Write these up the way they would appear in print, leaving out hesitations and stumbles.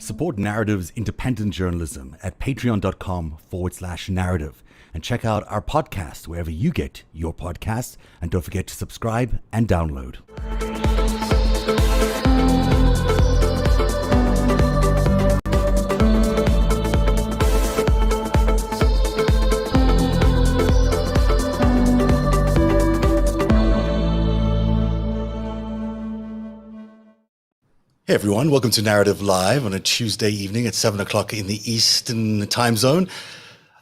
Support Narativ's independent journalism at patreon.com/narrative and check out our podcast wherever you get your podcasts. And don't forget to subscribe and download. Hey everyone, welcome to Narrative Live on a Tuesday evening at 7 o'clock in the Eastern time zone.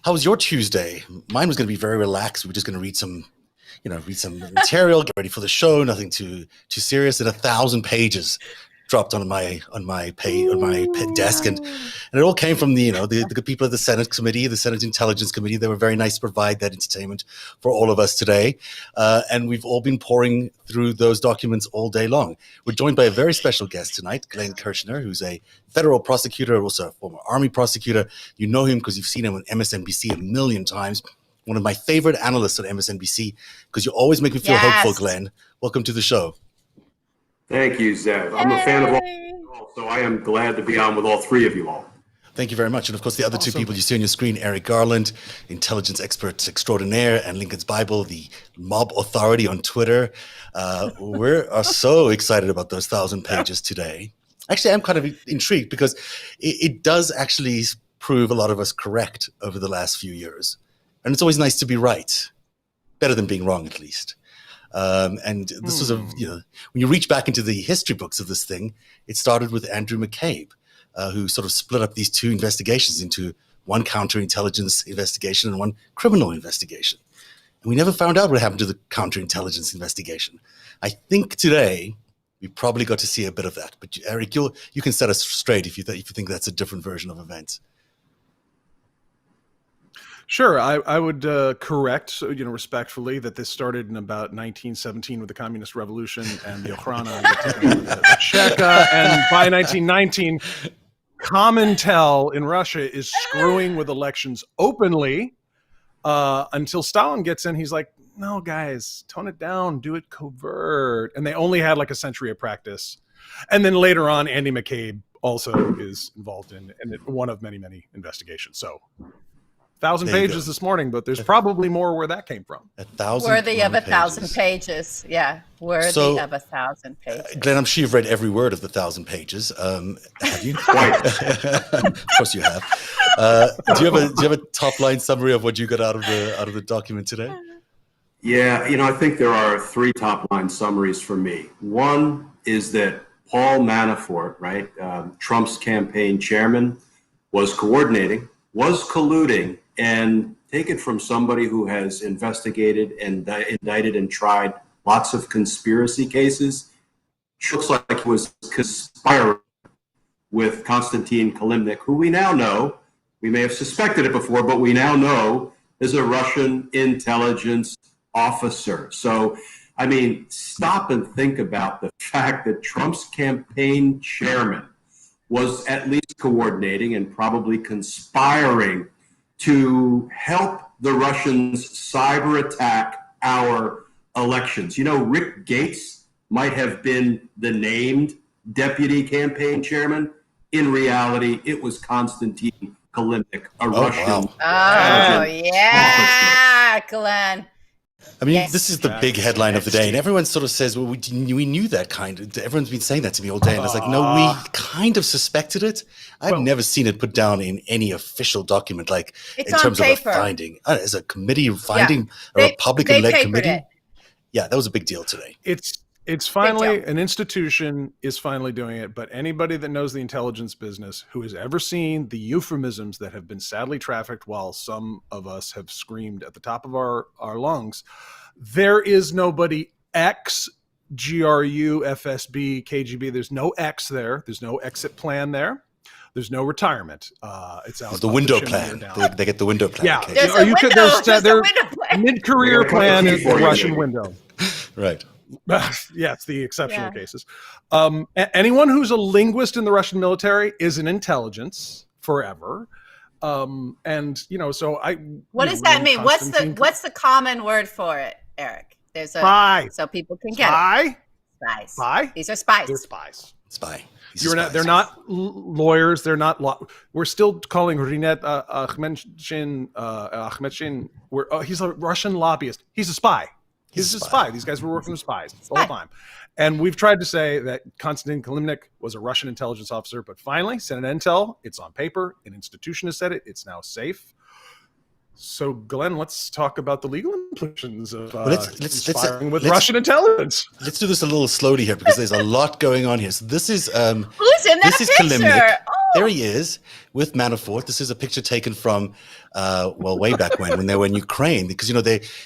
How was your Tuesday? Mine was going to be very relaxed. We're just going to read some material, get ready for the show. Nothing too serious. And 1,000 pages dropped on my desk, and it all came from the good people of the Senate Committee, the Senate Intelligence Committee. They were very nice to provide that entertainment for all of us today, and we've all been pouring through those documents all day long. We're joined by a very special guest tonight, Glenn Kirshner, who's a federal prosecutor, also a former Army prosecutor. You know him because you've seen him on MSNBC a million times. One of my favorite analysts on MSNBC, because you always make me feel hopeful, Glenn. Welcome to the show. Thank you, Zev. I'm a fan of all, so I am glad to be on with all three of you all. Thank you very much. And of course, the other two people you see on your screen, Eric Garland, intelligence expert extraordinaire, and Lincoln's Bible, the mob authority on Twitter. We are so excited about those 1,000 pages today. Actually, I'm kind of intrigued because it does actually prove a lot of us correct over the last few years. And it's always nice to be right. Better than being wrong, at least. And this was when you reach back into the history books of this thing, it started with Andrew McCabe, who sort of split up these two investigations into one counterintelligence investigation and one criminal investigation. And we never found out what happened to the counterintelligence investigation. I think today we probably got to see a bit of that. But Eric, you can set us straight if you think that's a different version of events. Sure, I would correct, respectfully, that this started in about 1917 with the Communist Revolution and the Okhrana, the Cheka, and by 1919, Commontel in Russia is screwing with elections openly until Stalin gets in. He's like, no, guys, tone it down, do it covert. And they only had like a century of practice. And then later on, Andy McCabe also is involved in one of many, many investigations. So 1,000 pages this morning, but there's probably more where that came from. 1,000 worthy of 1,000 pages. Yeah, worthy of 1,000 pages. Glenn, I'm sure you've read every word of the 1,000 pages. Have you? Of course you have. Do you have a top line summary of what you got out of the document today? Yeah, I think there are three top line summaries for me. One is that Paul Manafort, right, Trump's campaign chairman, was colluding, and take it from somebody who has investigated and indicted and tried lots of conspiracy cases. It looks like he was conspiring with Konstantin Kilimnik, who we now know, we may have suspected it before, but we now know is a Russian intelligence officer. So, I mean, stop and think about the fact that Trump's campaign chairman was at least coordinating and probably conspiring to help the Russians cyber attack our elections. Rick Gates might have been the named deputy campaign chairman. In reality, it was Konstantin Kilimnik, a Russian. Wow. Oh, yeah, Glenn. I mean, this is the big headline of the day, and everyone sort of says, well, we knew that kind of, everyone's been saying that to me all day, and I was like, no, we kind of suspected it. I've never seen it put down in any official document, like in terms paper. Of a finding. As a committee finding, a Republican-led committee. Yeah, that was a big deal today. It's finally, an institution is finally doing it, but anybody that knows the intelligence business who has ever seen the euphemisms that have been sadly trafficked while some of us have screamed at the top of our lungs, there is nobody X, GRU, FSB, KGB. There's no X there. There's no exit plan there. There's no retirement. It's out. The window plan. They get the window plan. Yeah. There's a window. Their mid-career plan is the Russian window. Right. Yeah, it's the exceptional cases. Anyone who's a linguist in the Russian military is an intelligence forever. And so what does that mean? What's the common word for it, Eric? There's a spy. So people can get spy. Spies. Spy? These are spies. They're spies. Spy. They're not lawyers. They're not we're still calling Rinat Akhmetshin. He's a Russian lobbyist. He's a spy. He's a spy. These guys were working with spies the whole time. And we've tried to say that Konstantin Kilimnik was a Russian intelligence officer, but finally, Senate Intel, it's on paper. An institution has said it. It's now safe. So, Glenn, let's talk about the legal implications of conspiring with Russian intelligence. Let's do this a little slowly here because there's a lot going on here. So this is who's in that picture? Kilimnik. Oh. There he is with Manafort. This is a picture taken from way back when they were in Ukraine, because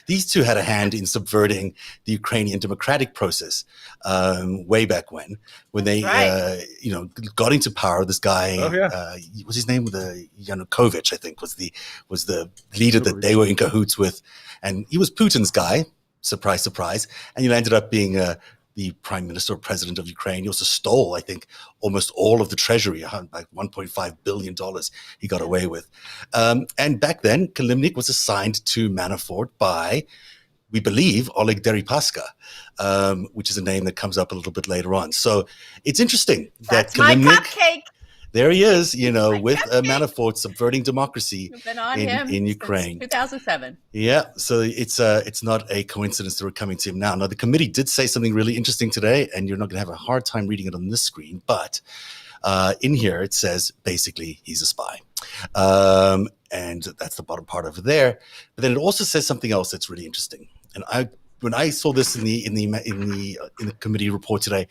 these two had a hand in subverting the Ukrainian democratic process way back when they got into power. This guy, what's his name? Yanukovych, I think, was the leader that they were in cahoots with, and he was Putin's guy. Surprise, surprise, and he ended up being the prime minister or president of Ukraine. He also stole, I think, almost all of the treasury, like $1.5 billion he got away with. And back then, Kilimnik was assigned to Manafort by, we believe, Oleg Deripaska, which is a name that comes up a little bit later on. So it's interesting That's that Kilimnik, my cupcake. there he is, with Manafort subverting democracy in Ukraine. 2007. Yeah, so it's not a coincidence that we're coming to him now. Now, the committee did say something really interesting today, and you're not going to have a hard time reading it on this screen, but in here it says basically he's a spy. And that's the bottom part over there. But then it also says something else that's really interesting. And when I saw this in the committee report today,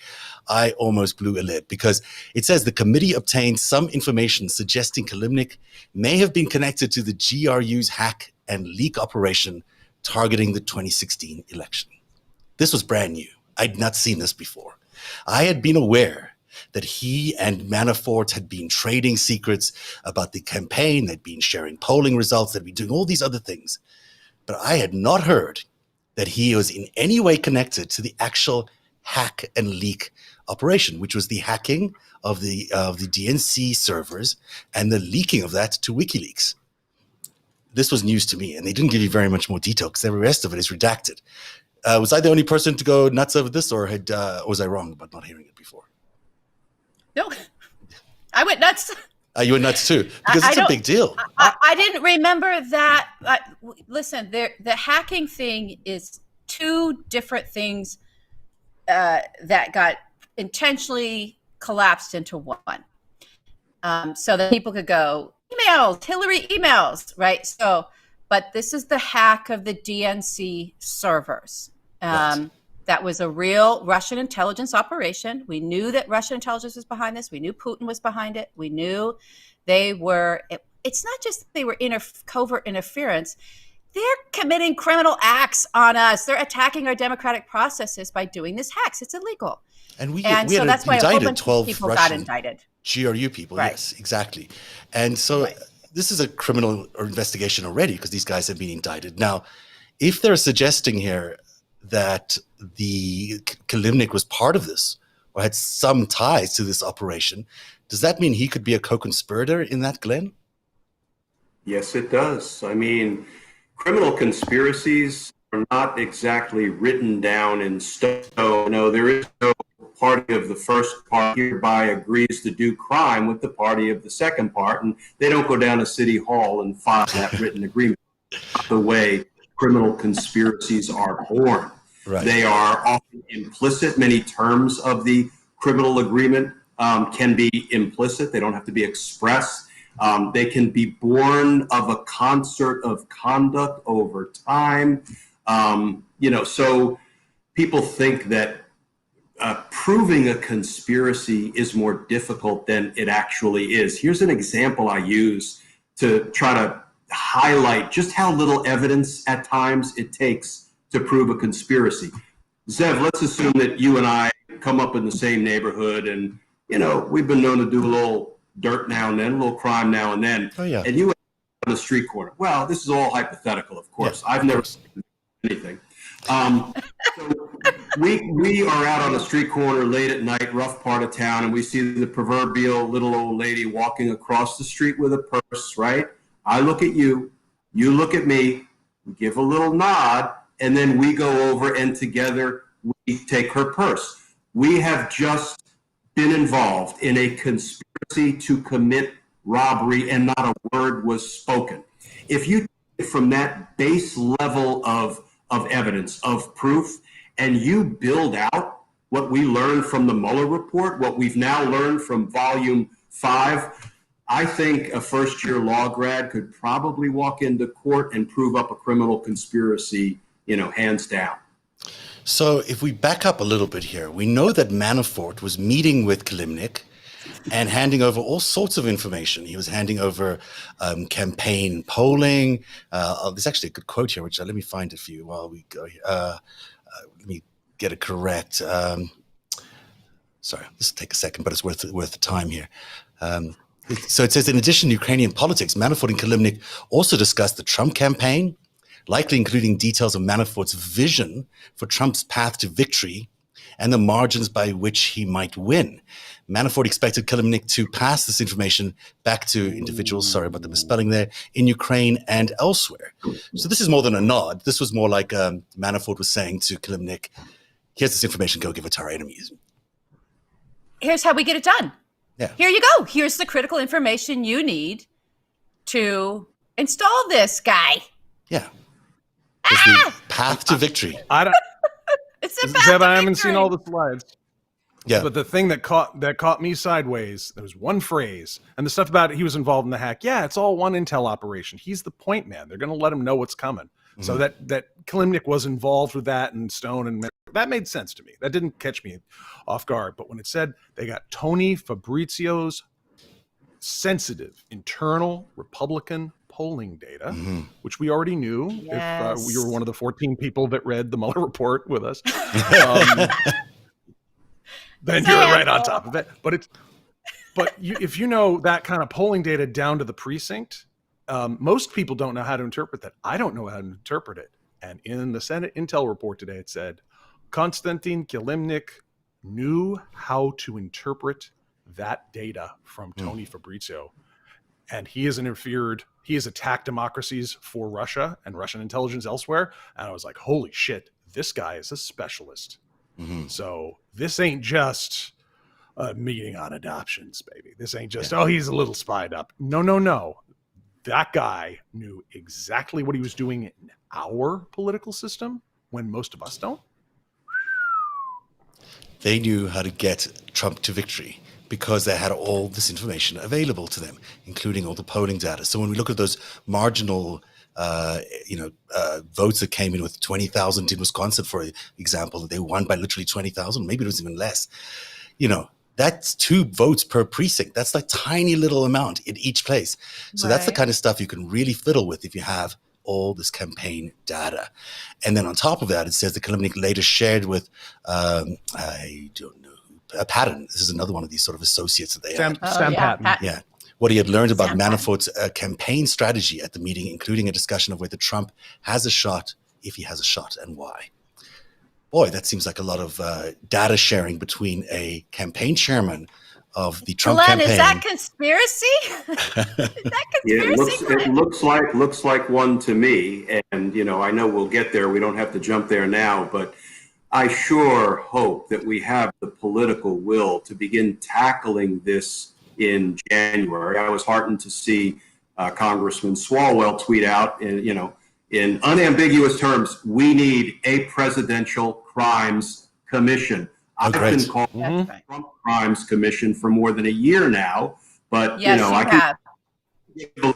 I almost blew a lid, because it says the committee obtained some information suggesting Kilimnik may have been connected to the GRU's hack and leak operation targeting the 2016 election. This was brand new. I'd not seen this before. I had been aware that he and Manafort had been trading secrets about the campaign, they'd been sharing polling results, they'd been doing all these other things. But I had not heard that he was in any way connected to the actual hack and leak operation, which was the hacking of the DNC servers and the leaking of that to WikiLeaks. This was news to me, and they didn't give you very much more detail because the rest of it is redacted. Was I the only person to go nuts over this, or was I wrong about not hearing it before? No, I went nuts. You went nuts too, because it's a big deal. I didn't remember that. Listen, the hacking thing is two different things that got intentionally collapsed into one, so that people could go emails, Hillary emails, right? So, but this is the hack of the DNC servers. Right. That was a real Russian intelligence operation. We knew that Russian intelligence was behind this. We knew Putin was behind it. We knew they were. It's not just that they were covert interference. They're committing criminal acts on us. They're attacking our democratic processes by doing this hacks. It's illegal. And we so that's why a whole bunch 12 of people Russian got indicted. GRU people, right. Yes, exactly. And so this is a criminal investigation already, because these guys have been indicted. Now, if they're suggesting here that the Kilimnik was part of this or had some ties to this operation, does that mean he could be a co-conspirator in that, Glenn? Yes, it does. I mean, criminal conspiracies are not exactly written down in stone. No, there is no party of the first part hereby agrees to do crime with the party of the second part, and they don't go down to City Hall and file that written agreement. Not the way criminal conspiracies are born. Right. They are often implicit. Many terms of the criminal agreement can be implicit. They don't have to be expressed. They can be born of a concert of conduct over time. So people think that proving a conspiracy is more difficult than it actually is. Here's an example I use to try to highlight just how little evidence at times it takes to prove a conspiracy. Zev, let's assume that you and I come up in the same neighborhood, and we've been known to do a little dirt now and then, a little crime now and then. Oh, yeah. And you on the street corner. Well, this is all hypothetical, of course. Yeah, I've never seen anything. So we are out on the street corner late at night, rough part of town, and we see the proverbial little old lady walking across the street with a purse, right? I look at you, you look at me, we give a little nod, and then we go over and together we take her purse. We have just been involved in a conspiracy to commit robbery and not a word was spoken. If you take it from that base level of evidence, of proof, and you build out what we learned from the Mueller report, what we've now learned from volume 5, I think a first-year law grad could probably walk into court and prove up a criminal conspiracy, hands down. So if we back up a little bit here, we know that Manafort was meeting with Kilimnik and handing over all sorts of information. He was handing over campaign polling. There's actually a good quote here, which let me find it for you while we go here. Let me get it correct. Sorry, this will take a second, but it's worth the time here. So it says, in addition to Ukrainian politics, Manafort and Kilimnik also discussed the Trump campaign, likely including details of Manafort's vision for Trump's path to victory and the margins by which he might win. Manafort expected Kilimnik to pass this information back to individuals, sorry about the misspelling there, in Ukraine and elsewhere. So this is more than a nod. This was more like Manafort was saying to Kilimnik, here's this information, go give it to our enemies. Here's how we get it done. Yeah. Here you go. Here's the critical information you need to install this guy. Yeah. It's the path to victory. It's a path Zeb, to I haven't victory. seen all the slides. Yeah. But the thing that caught me sideways, there was one phrase, and the stuff about he was involved in the hack. Yeah, it's all one intel operation. He's the point man. They're going to let him know what's coming. Mm-hmm. So that Kilimnik was involved with that, and Stone, and that made sense to me. That didn't catch me off guard. But when it said they got Tony Fabrizio's sensitive internal Republican polling data, which we already knew, if we were one of the 14 people that read the Mueller report with us, then you're right on top of it. But if you know that kind of polling data down to the precinct, most people don't know how to interpret that. I don't know how to interpret it. And in the Senate Intel report today, it said Konstantin Kilimnik knew how to interpret that data from Tony Fabrizio. And he has interfered. He has attacked democracies for Russia and Russian intelligence elsewhere. And I was like, holy shit, this guy is a specialist. Mm-hmm. So this ain't just a meeting on adoptions, baby. This ain't just, he's a little spied up. No. That guy knew exactly what he was doing in our political system when most of us don't. They knew how to get Trump to victory because they had all this information available to them, including all the polling data. So when we look at those marginal votes that came in with 20,000 in Wisconsin, for example, they won by literally 20,000, maybe it was even less. That's 2 votes per precinct. That's like tiny little amount in each place. So that's the kind of stuff you can really fiddle with if you have all this campaign data. And then on top of that, it says the Kilimnik later shared with, I don't know, Patton. This is another one of these sort of associates that they had. Sam Patton. Yeah. What he had learned about Manafort's campaign strategy at the meeting, including a discussion of whether Trump has a shot, if he has a shot, and why. Boy, that seems like a lot of data sharing between a campaign chairman of the Trump campaign. Is that conspiracy? It looks like one to me. And, I know we'll get there. We don't have to jump there now. But I sure hope that we have the political will to begin tackling this in January. I was heartened to see Congressman Swalwell tweet out, in unambiguous terms, we need a presidential crimes commission. I've been calling the Trump Crimes Commission for more than a year now, but I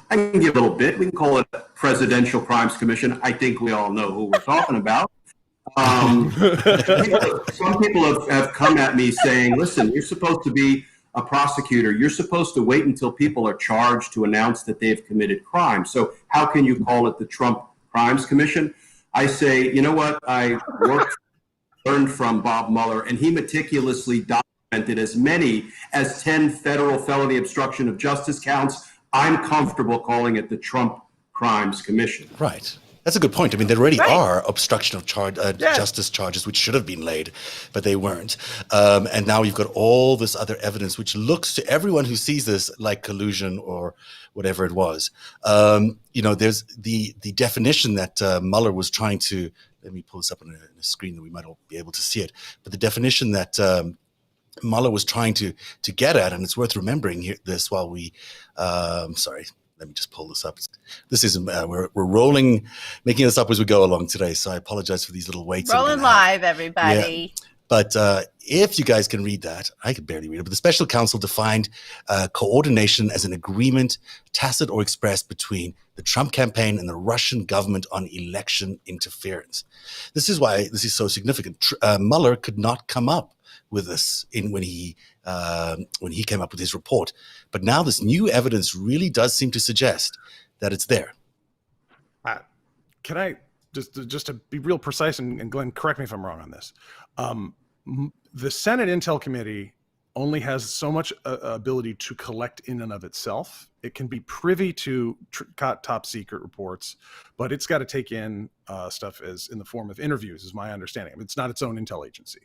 can give a little bit. We can call it a Presidential Crimes Commission. I think we all know who we're talking about. Some people have come at me saying, listen, you're supposed to be a prosecutor. You're supposed to wait until people are charged to announce that they've committed crime. So how can you call it the Trump Crimes Commission? I say, you know what? I learned from Bob Mueller, and he meticulously documented as many as 10 federal felony obstruction of justice counts. I'm comfortable calling it the Trump Crimes Commission. Right. That's a good point. I mean, there already are obstruction of justice charges which should have been laid, but they weren't. And now you've got all this other evidence which looks to everyone who sees this like collusion or whatever it was. There's the definition that Mueller was trying to, let me pull this up on a screen that we might all be able to see it, but the definition that Mueller was trying to get at, and it's worth remembering here this while we, sorry, let me just pull this up. This is we're rolling, making this up as we go along today, so I apologize for these little waits. Rolling live, everybody. Yeah. But if you guys can read that, I can barely read it, but the special counsel defined coordination as an agreement, tacit or expressed, between the Trump campaign and the Russian government on election interference. This is why this is so significant. Mueller could not come up with this when he came up with his report. But now this new evidence really does seem to suggest that it's there. Can I just to be real precise, and Glenn, correct me if I'm wrong on this. The Senate Intel Committee only has so much ability to collect in and of itself. It can be privy to top secret reports, but it's got to take in stuff as in the form of interviews, is my understanding. I mean, it's not its own intel agency.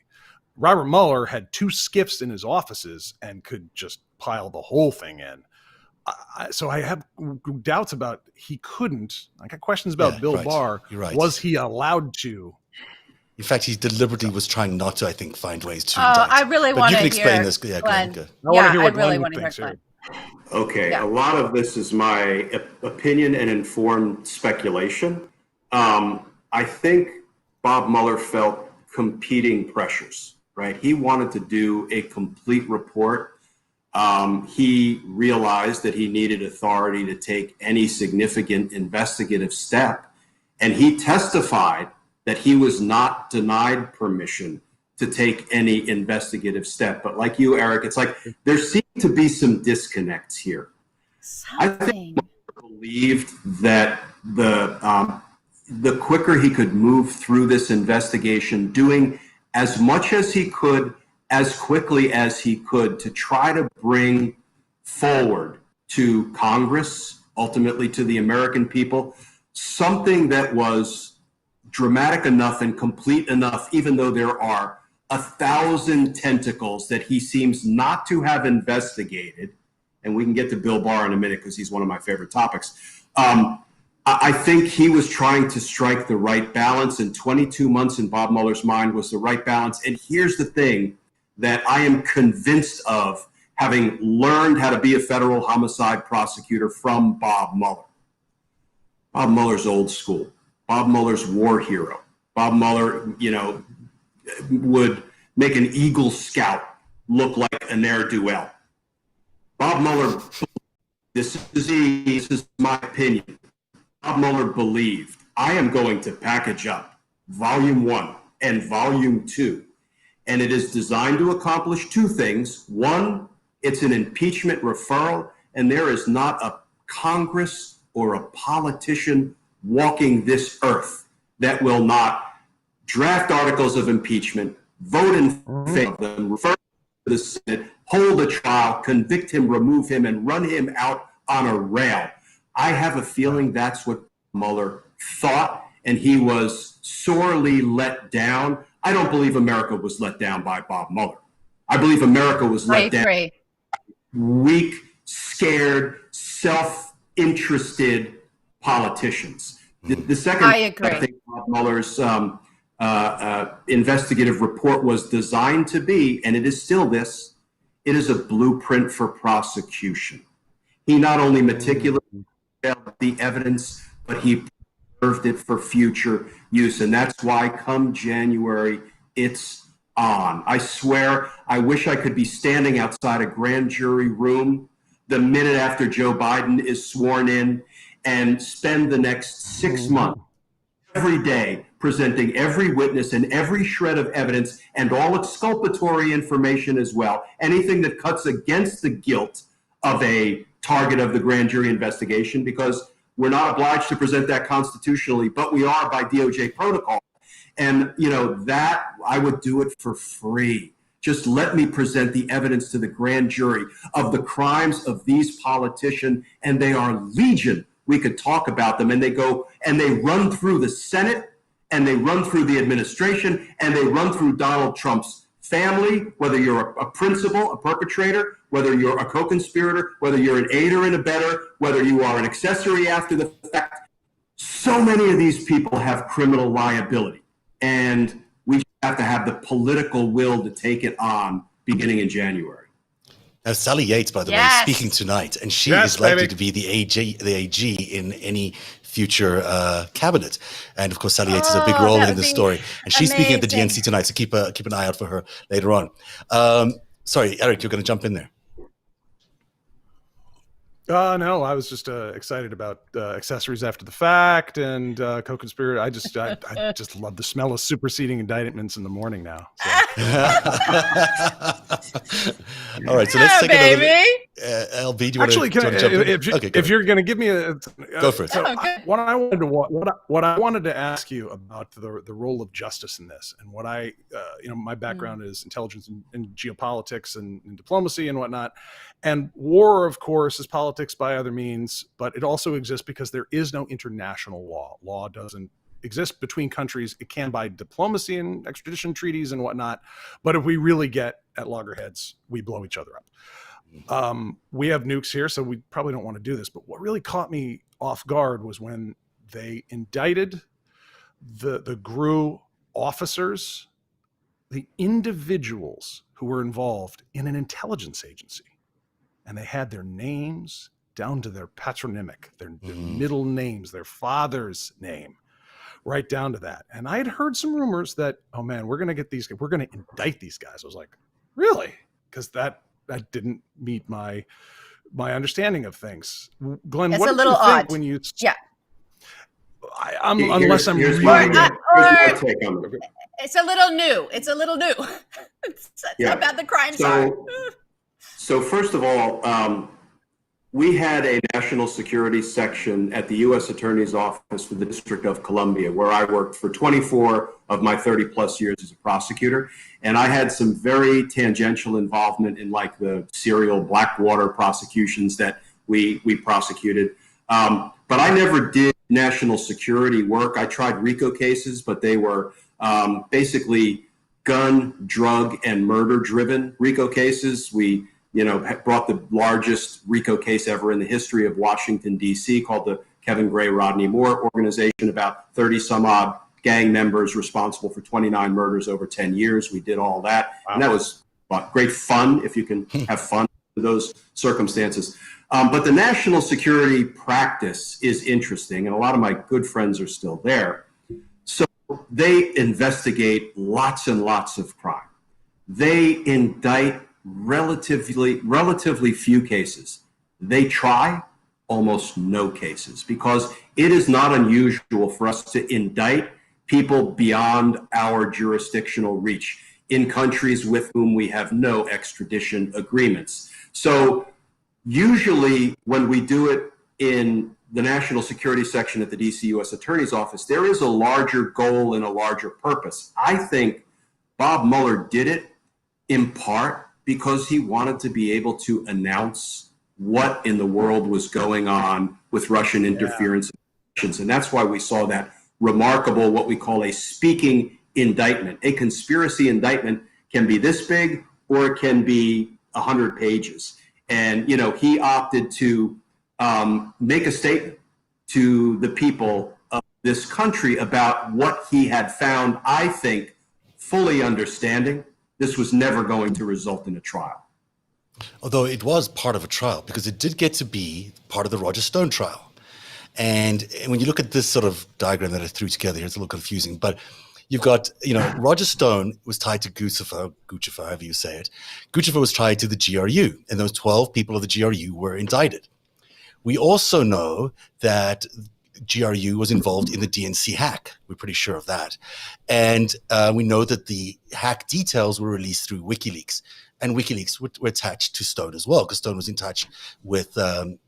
Robert Mueller had 2 skiffs in his offices and could just pile the whole thing in. So I have doubts about he couldn't. I got questions about Bill Barr. You're right. Was he allowed to? In fact, he deliberately was trying not to, I think, find ways to. I really want to hear. You can explain this. Yeah, Glenn. Glenn. I really want to hear Glenn. Okay, a lot of this is my opinion and informed speculation. I think Bob Mueller felt competing pressures, right? He wanted to do a complete report. He realized that he needed authority to take any significant investigative step, and he testified that he was not denied permission to take any investigative step. But like you, Eric, it's like there seem to be some disconnects here. I think he believed that the quicker he could move through this investigation, doing as much as he could, as quickly as he could, to try to bring forward to Congress, ultimately to the American people, something that was dramatic enough and complete enough, even though there are 1,000 tentacles that he seems not to have investigated. And we can get to Bill Barr in a minute because he's one of my favorite topics. I think he was trying to strike the right balance, and 22 months in Bob Mueller's mind was the right balance. And here's the thing that I am convinced of, having learned how to be a federal homicide prosecutor from Bob Mueller. Bob Mueller's old school. Bob Mueller's war hero. Bob Mueller, would make an Eagle Scout look like a ne'er-do-well. Bob Mueller, this is my opinion. Bob Mueller believed, I am going to package up Volume 1 and Volume 2, and it is designed to accomplish 2 things. One, it's an impeachment referral, and there is not a Congress or a politician walking this earth that will not draft articles of impeachment, vote in favor of them, refer to the Senate, hold a trial, convict him, remove him, and run him out on a rail. I have a feeling that's what Mueller thought, and he was sorely let down. I don't believe America was let down by Bob Mueller. I believe America was let down by weak, scared, self-interested politicians. The second, I agree. I think Bob Mueller's investigative report was designed to be, and it is still this, it is a blueprint for prosecution. He not only meticulously developed the evidence, but he preserved it for future use. And that's why come January, it's on. I swear, I wish I could be standing outside a grand jury room the minute after Joe Biden is sworn in and spend the next 6 months every day presenting every witness and every shred of evidence and all exculpatory information as well, anything that cuts against the guilt of a target of the grand jury investigation, because we're not obliged to present that constitutionally, but we are by DOJ protocol. And, that I would do it for free. Just let me present the evidence to the grand jury of the crimes of these politicians, and they are legion. We could talk about them, and they go and they run through the Senate, and they run through the administration, and they run through Donald Trump's family, whether you're a principal, a perpetrator, whether you're a co-conspirator, whether you're an aider and abetter, whether you are an accessory after the fact. So many of these people have criminal liability, and we have to have the political will to take it on, beginning in January. Now, Sally Yates, by the way, is Yes. speaking tonight, and she Yes, is likely baby. to be the AG in any future cabinet. And of course, Sally Yates has a big Oh, role that in would this be story, and she's speaking at the amazing. DNC tonight. So keep an eye out for her later on. Sorry, Eric, you're going to jump in there. No, I was just excited about accessories after the fact and co-conspirator. I just love the smell of superseding indictments in the morning now. So. All right, so let's take baby. another. LB, do you want Actually, to jump in? if you're going to give me Go for it. So Okay. what I wanted to ask you about the role of justice in this, and what I my background is intelligence and geopolitics and diplomacy and whatnot, and war, of course, is politics by other means, but it also exists because there is no international law. Law doesn't exist between countries. It can by diplomacy and extradition treaties and whatnot, but if we really get at loggerheads, we blow each other up. We have nukes here, so we probably don't want to do this, but what really caught me off guard was when they indicted the GRU officers, the individuals who were involved in an intelligence agency, and they had their names down to their patronymic, their middle names, their father's name, right down to that. And I had heard some rumors that, oh man, we're going to indict these guys. I was like, really? Because that didn't meet my understanding of things. Glenn, It's what a did little you think odd. when you? Yeah. Here's my take on it. It's a little new. It's Yeah. how bad the crimes are. So first of all, we had a national security section at the U.S. Attorney's Office for the District of Columbia, where I worked for 24 of my 30 plus years as a prosecutor. And I had some very tangential involvement in like the serial Blackwater prosecutions that we prosecuted. But I never did national security work. I tried RICO cases, but they were basically gun, drug, and murder-driven RICO cases. We brought the largest RICO case ever in the history of Washington, D.C., called the Kevin Gray Rodney Moore organization, about 30 some odd gang members responsible for 29 murders over 10 years. We did all that. Wow. And that was great fun, if you can have fun in those circumstances. But the national security practice is interesting, and a lot of my good friends are still there. So they investigate lots and lots of crime. They indict relatively few cases. They try almost no cases, because it is not unusual for us to indict people beyond our jurisdictional reach in countries with whom we have no extradition agreements. So usually when we do it in the national security section at the DC U.S. Attorney's Office, there is a larger goal and a larger purpose. I think Bob Mueller did it in part because he wanted to be able to announce what in the world was going on with Russian interference. Yeah. And that's why we saw that remarkable, what we call a speaking indictment. A conspiracy indictment can be this big, or it can be 100 pages. And, he opted to make a statement to the people of this country about what he had found, I think, fully understanding this was never going to result in a trial. Although it was part of a trial, because it did get to be part of the Roger Stone trial. And when you look at this sort of diagram that I threw together here, it's a little confusing, but you've got, Roger Stone was tied to Guccifer, however you say it. Guccifer was tied to the GRU, and those 12 people of the GRU were indicted. We also know that GRU was involved in the DNC hack. We're pretty sure of that. And we know that the hack details were released through WikiLeaks, and WikiLeaks were attached to Stone as well, because Stone was in touch with the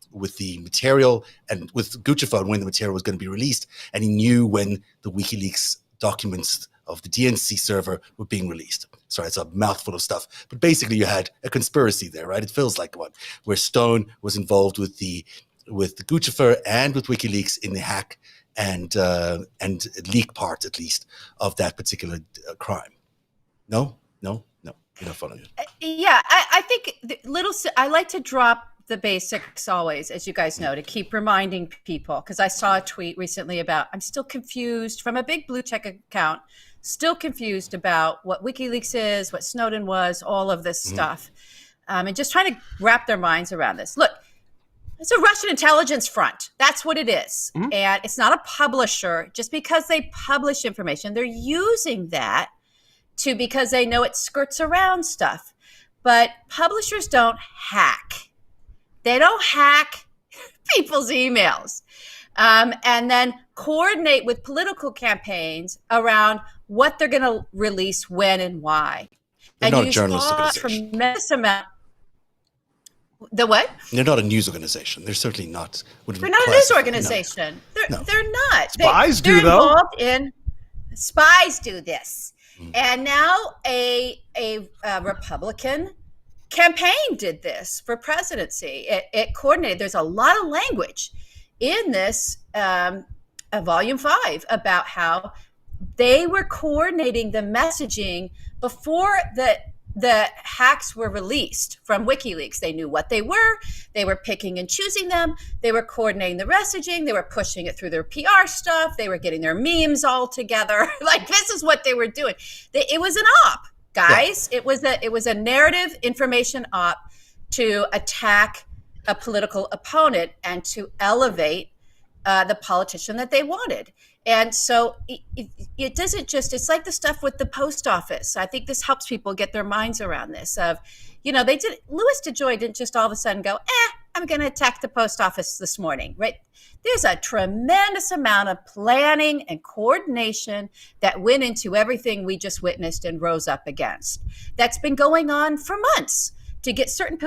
material and with Guccifer when the material was going to be released, and he knew when the WikiLeaks documents of the DNC server were being released. Sorry, it's a mouthful of stuff, but basically you had a conspiracy there, right? It feels like one where Stone was involved with the Guccifer and with WikiLeaks in the hack and leak part, at least, of that particular crime. No, you're not following it. Yeah, I think I like to drop the basics always, as you guys know, to keep reminding people, because I saw a tweet recently about, I'm still confused, from a big blue check account still confused about what WikiLeaks is, what Snowden was, all of this stuff, and just trying to wrap their minds around this. Look, it's a Russian intelligence front. That's what it is. And it's not a publisher. Just because they publish information, they're using that because they know it skirts around stuff. But publishers don't hack. They don't hack people's emails. And then coordinate with political campaigns around what they're going to release, when, and why. They're and not a you journalist saw a organization. tremendous amount. The what? They're not a news organization. They're certainly not. They're not a news organization. No. They're not. Spies they're do, though. Involved in spies do this, and now a Republican campaign did this for presidency. It coordinated. There's a lot of language in this volume 5 about how they were coordinating the messaging before the hacks were released from WikiLeaks. They knew what they were picking and choosing them. They were coordinating the messaging. They were pushing it through their PR stuff. They were getting their memes all together. Like, this is what they were doing. It was an op, guys. Yeah. It was a narrative information op to attack a political opponent and to elevate the politician that they wanted. And so it doesn't just, it's like the stuff with the post office. I think this helps people get their minds around this of, Louis DeJoy didn't just all of a sudden go, I'm going to attack the post office this morning, right? There's a tremendous amount of planning and coordination that went into everything we just witnessed and rose up against. That's been going on for months to get certain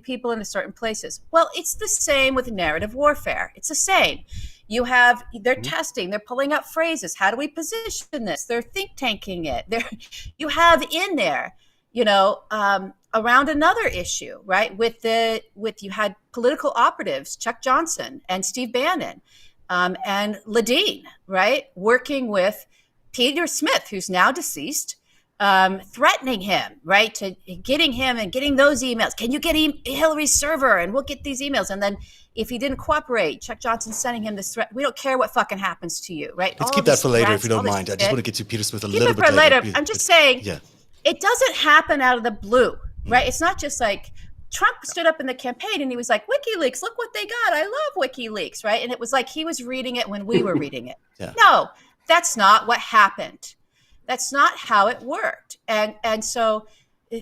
people into certain places. Well, it's the same with narrative warfare. It's the same. They're testing, they're pulling up phrases. How do we position this? They're think tanking it. You have in there, around another issue, right? You had political operatives, Chuck Johnson and Steve Bannon, and Ledeen, right? Working with Peter Smith, who's now deceased, threatening him, right? To getting him and getting those emails. Can you get Hillary's server and we'll get these emails? And then if he didn't cooperate, Chuck Johnson sending him this threat. We don't care what fucking happens to you, right? Let's keep that for later if you don't mind. I just want to get to Peter Smith a little bit later. I'm just saying, it doesn't happen out of the blue, right? It's not just like Trump stood up in the campaign and he was like, WikiLeaks, look what they got. I love WikiLeaks, right? And it was like he was reading it when we were reading it. No, that's not what happened. That's not how it worked. And so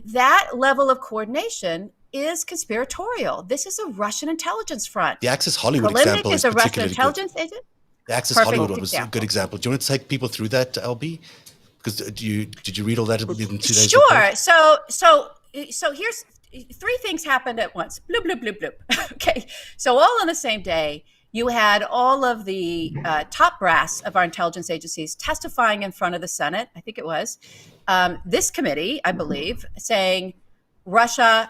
that level of coordination is conspiratorial. This is a Russision intelligence front. The Access Hollywood Kilimnik example is a Russian intelligence agent. The Access Hollywood one was a good example. Do you want to take people through that, LB? Because did you read all that in 2 days? Sure. So here's 3 things happened at once. Bloop, bloop, bloop, bloop. Okay. So all on the same day, you had all of the top brass of our intelligence agencies testifying in front of the Senate. I think it was this committee, I believe, saying Russia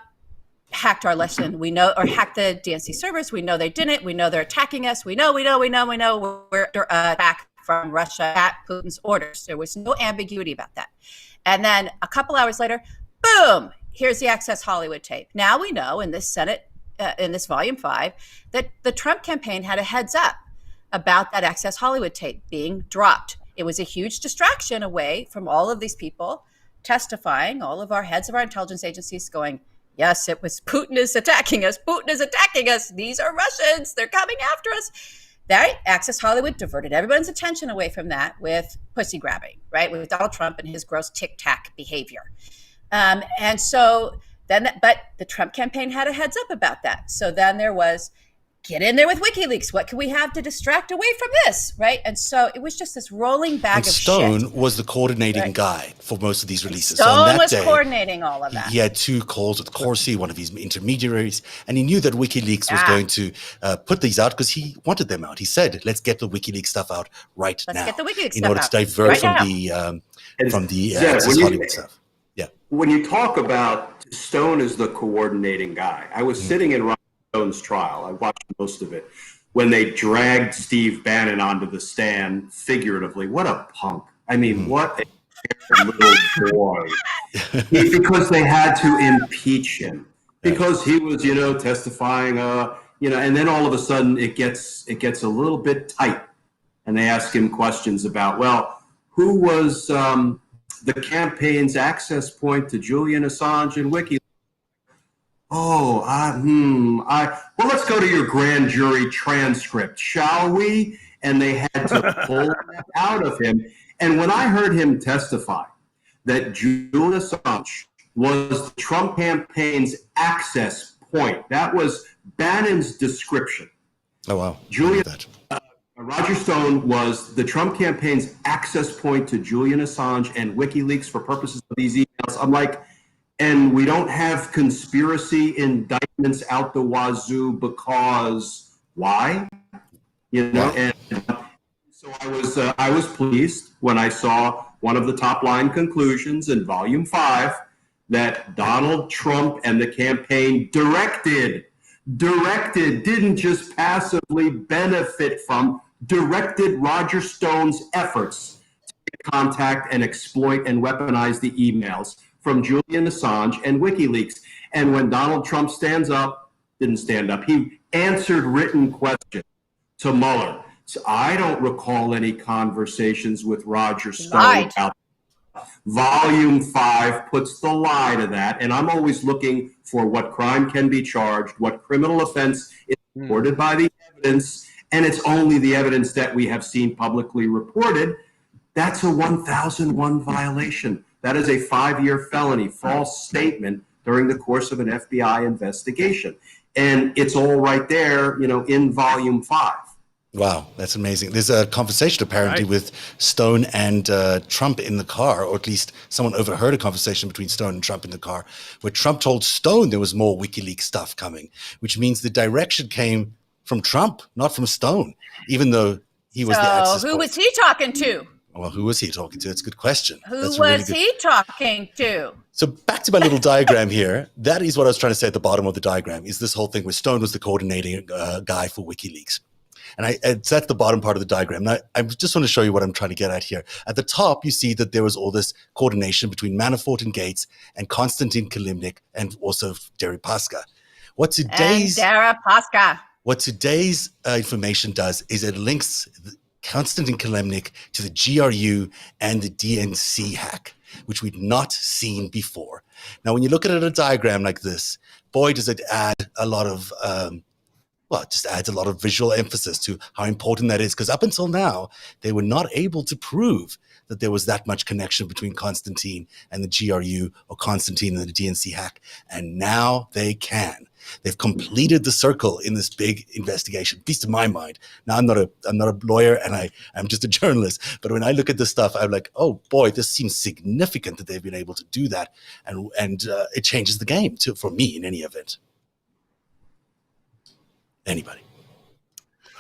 hacked our election. We know, or hacked the DNC servers. We know they didn't. We know they're attacking us. We know we're back from Russia at Putin's orders. There was no ambiguity about that. And then a couple hours later, boom, here's the Access Hollywood tape. Now we know in this Senate, in this volume 5, that the Trump campaign had a heads up about that Access Hollywood tape being dropped. It was a huge distraction away from all of these people testifying, all of our heads of our intelligence agencies going, yes, it was Putin is attacking us. Putin is attacking us. These are Russians. They're coming after us. That Access Hollywood diverted everyone's attention away from that with pussy grabbing, right? With Donald Trump and his gross tic-tac behavior. And so then, but the Trump campaign had a heads up about that. So then there was, get in there with WikiLeaks. What can we have to distract away from this, right? And so it was just this rolling bag of Stone shit. was the coordinating guy for most of these releases. Stone so on that was day, coordinating all of that. He had 2 calls with Corsi, one of his intermediaries, and he knew that WikiLeaks was going to put these out because he wanted them out. He said, let's get the WikiLeaks stuff out right now. Let's get the WikiLeaks in stuff order out to divert right from the Access Hollywood stuff. Yeah. When you talk about Stone as the coordinating guy, I was sitting in Ron Stone's trial. I watched most of it. When they dragged Steve Bannon onto the stand, figuratively, what a punk. I mean, what a little boy. Because they had to impeach him. Because he was, testifying, and then all of a sudden it gets a little bit tight. And they ask him questions about, well, who was the campaign's access point to Julian Assange and Wikileaks. Oh, well, let's go to your grand jury transcript, shall we? And they had to pull that out of him. And when I heard him testify that Julian Assange was the Trump campaign's access point, that was Bannon's description. Oh, wow. Roger Stone was the Trump campaign's access point to Julian Assange and WikiLeaks for purposes of these emails. I'm like, and we don't have conspiracy indictments out the wazoo because why? You know, and so I was pleased when I saw one of the top line conclusions in Volume 5 that Donald Trump and the campaign directed, didn't just passively benefit from, directed Roger Stone's efforts to make contact and exploit and weaponize the emails from Julian Assange and WikiLeaks. And when Donald Trump didn't stand up, he answered written questions to Mueller. So I don't recall any conversations with Roger Stone about Volume 5 puts the lie to that, and I'm always looking for what crime can be charged, what criminal offense is supported by the evidence, and it's only the evidence that we have seen publicly reported. That's a 1001 violation. That is a 5-year felony, false statement during the course of an FBI investigation. And it's all right there, you know, in Volume 5. Wow, that's amazing. There's a conversation apparently with Stone and Trump in the car, or at least someone overheard a conversation between Stone and Trump in the car, where Trump told Stone there was more WikiLeaks stuff coming, which means the direction came from Trump, not from Stone, even though he was the access who point. was he talking to? Well, who was he talking to? That's a good question. Who was he talking to? So back to my little diagram here. That is what I was trying to say at the bottom of the diagram, is this whole thing where Stone was the coordinating guy for WikiLeaks. And it's at the bottom part of the diagram. Now, I just want to show you what I'm trying to get at here. At the top, you see that there was all this coordination between Manafort and Gates and Konstantin Kilimnik and also Deripaska. What today's information does is it links Konstantin Kilimnik to the GRU and the DNC hack, which we'd not seen before. Now, when you look at it in a diagram like this, boy, does it add a lot of it just adds a lot of visual emphasis to how important that is, because up until now, they were not able to prove that there was that much connection between Konstantin and the GRU or Konstantin and the DNC hack. And now they can. They've completed the circle in this big investigation, at least in my mind. Now, I'm not a lawyer and I'm just a journalist. But when I look at this stuff, I'm like, oh boy, this seems significant that they've been able to do that. And it changes the game too, for me in any event. Anybody?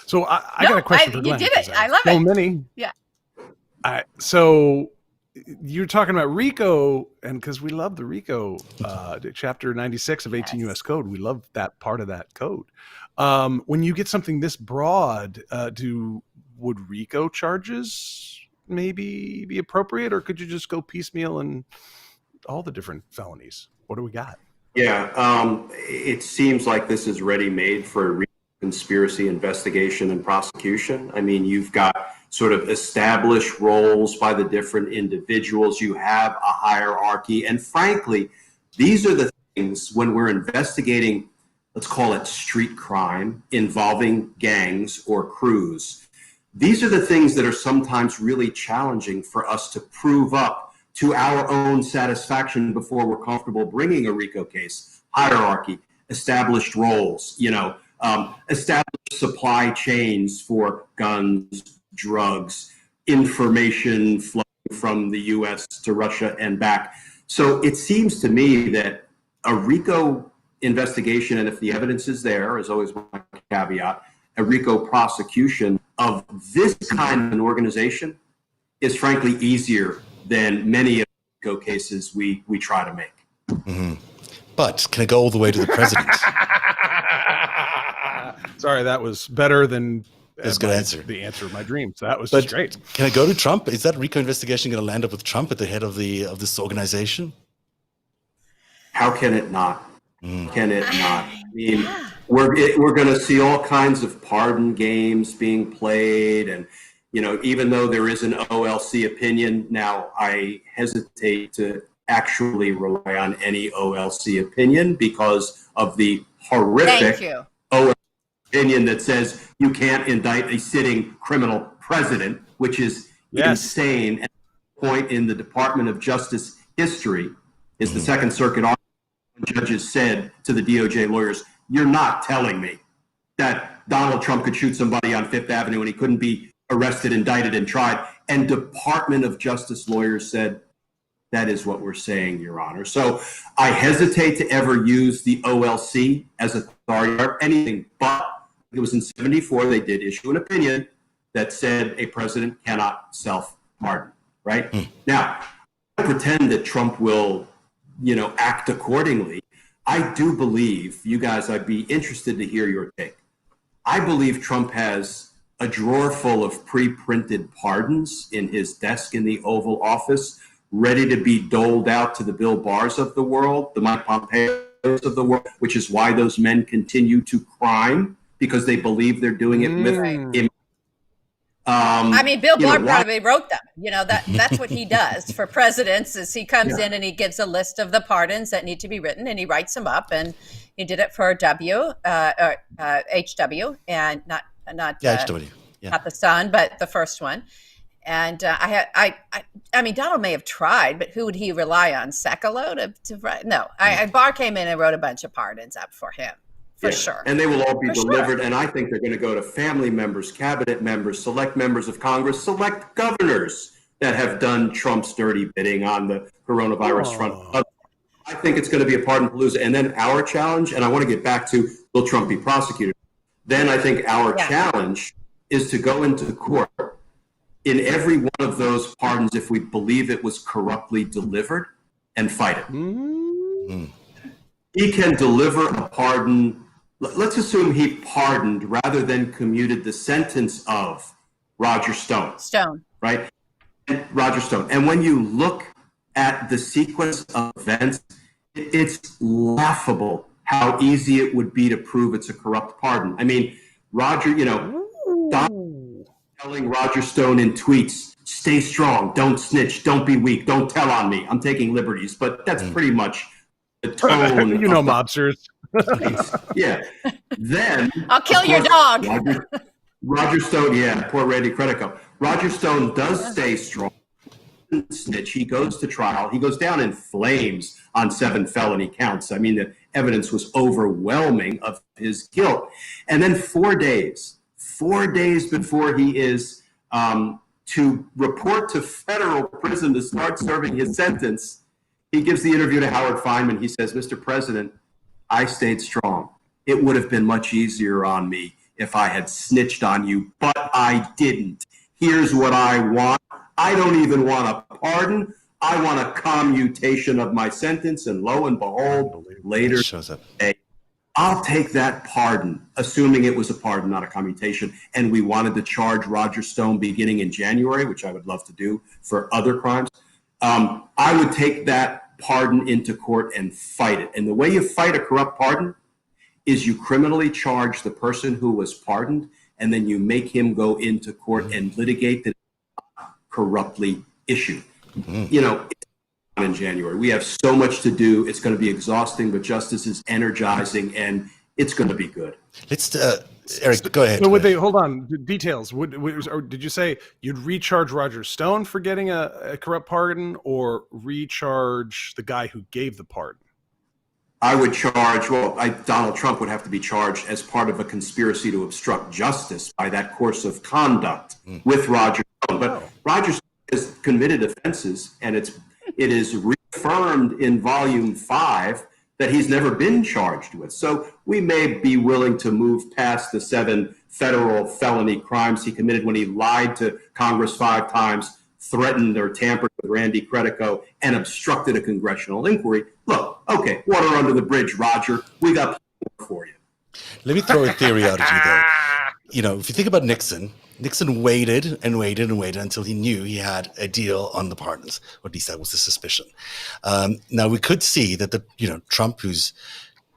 So I got a question for Glenn. You did it. I love it. So many. Yeah. So you're talking about RICO, and because we love the RICO, Chapter 96 of 18 U.S. Code, we love that part of that code. When you get something this broad, would RICO charges maybe be appropriate, or could you just go piecemeal and all the different felonies? What do we got? Yeah, it seems like this is ready-made for conspiracy investigation and prosecution. I mean, you've got sort of established roles by the different individuals. You have a hierarchy. And frankly, these are the things when we're investigating, let's call it street crime involving gangs or crews. These are the things that are sometimes really challenging for us to prove up to our own satisfaction before we're comfortable bringing a RICO case. Hierarchy, established roles, established supply chains for guns, drugs, information flowing from the U.S. to Russia and back. So it seems to me that a RICO investigation, and if the evidence is there, is always my caveat, a RICO prosecution of this kind of an organization is frankly easier than many of the RICO cases we try to make. Mm-hmm. But can it go all the way to the president? Sorry, that was better than That's a good answer. The answer of my dreams. That was just great. Can it go to Trump? Is that RICO investigation going to land up with Trump at the head of this organization? How can it not? Can it not? I mean, we're going to see all kinds of pardon games being played, and even though there is an OLC opinion, now I hesitate to actually rely on any OLC opinion because of the horrific OLC opinion that says you can't indict a sitting criminal president, which is insane. And the point in the Department of Justice history is the Second Circuit judges said to the DOJ lawyers, "You're not telling me that Donald Trump could shoot somebody on Fifth Avenue and he couldn't be arrested, indicted, and tried." And Department of Justice lawyers said, "That is what we're saying, Your Honor." So I hesitate to ever use the OLC as authority or anything, but it was in 74, they did issue an opinion that said a president cannot self-pardon, right? Now, I pretend that Trump will, act accordingly. I do believe, you guys, I'd be interested to hear your take. I believe Trump has a drawer full of pre-printed pardons in his desk in the Oval Office, ready to be doled out to the Bill Barrs of the world, the Mike Pompeos of the world, which is why those men continue to crime, because they believe they're doing it with him. Bill Barr probably wrote them. That's what he does for presidents is he comes in and he gives a list of the pardons that need to be written and he writes them up. And he did it for HW and not HW. Not the son, but the first one. And Donald may have tried, but who would he rely on? Sekulow to write? No, Barr came in and wrote a bunch of pardons up for him. For sure. And they will all be delivered. Sure. And I think they're going to go to family members, cabinet members, select members of Congress, select governors that have done Trump's dirty bidding on the coronavirus front. I think it's going to be a pardon palooza. And then our challenge, and I want to get back to, will Trump be prosecuted? Then I think our challenge is to go into court in every one of those pardons if we believe it was corruptly delivered and fight it. He can deliver a pardon. Let's assume he pardoned rather than commuted the sentence of Roger Stone. Right? Roger Stone. And when you look at the sequence of events, it's laughable how easy it would be to prove it's a corrupt pardon. I mean, Roger, telling Roger Stone in tweets, "Stay strong, don't snitch, don't be weak, don't tell on me." I'm taking liberties, but that's pretty much the tone. Mobsters. Yeah. Then I'll kill your dog. Roger Stone, poor Randy Credico. Roger Stone does stay strong. Snitch. He goes to trial. He goes down in flames on 7 felony counts. I mean, the evidence was overwhelming of his guilt. And then 4 days before he is to report to federal prison to start serving his sentence, he gives the interview to Howard Feynman. He says, "Mr. President, I stayed strong. It would have been much easier on me if I had snitched on you, but I didn't. Here's what I want. I don't even want a pardon. I want a commutation of my sentence." And lo and behold, later shows up. I'll take that pardon, assuming it was a pardon, not a commutation. And we wanted to charge Roger Stone beginning in January, which I would love to do for other crimes. I would take that pardon into court and fight it. And the way you fight a corrupt pardon is you criminally charge the person who was pardoned, and then you make him go into court and litigate that corruptly issued. In January, we have so much to do. It's going to be exhausting, but justice is energizing, and it's going to be good. Let's, Eric, go ahead. So would they, hold on, details. Or did you say you'd recharge Roger Stone for getting a corrupt pardon, or recharge the guy who gave the pardon? I would charge, Donald Trump would have to be charged as part of a conspiracy to obstruct justice by that course of conduct with Roger Stone. But Roger Stone has committed offenses, and it is reaffirmed in Volume 5 that he's never been charged with. So we may be willing to move past the 7 federal felony crimes he committed when he lied to Congress 5 times, threatened or tampered with Randy Credico, and obstructed a congressional inquiry. Look, okay, water under the bridge, Roger. We got more for you. Let me throw a theory out at you, though. If you think about Nixon waited and waited and waited until he knew he had a deal on the pardons, or at least that was the suspicion. Now we could see that Trump, who's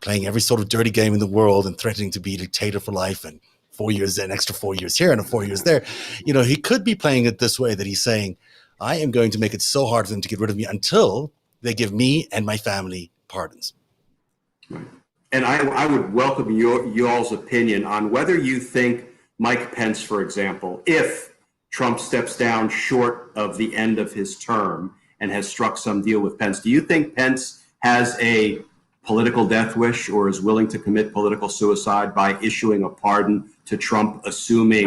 playing every sort of dirty game in the world and threatening to be a dictator for life and 4 years, an extra 4 years here and 4 years there. He could be playing it this way, that he's saying, I am going to make it so hard for them to get rid of me until they give me and my family pardons. Right. And I would welcome y'all's opinion on whether you think Mike Pence, for example, if Trump steps down short of the end of his term and has struck some deal with Pence, do you think Pence has a political death wish or is willing to commit political suicide by issuing a pardon to Trump, assuming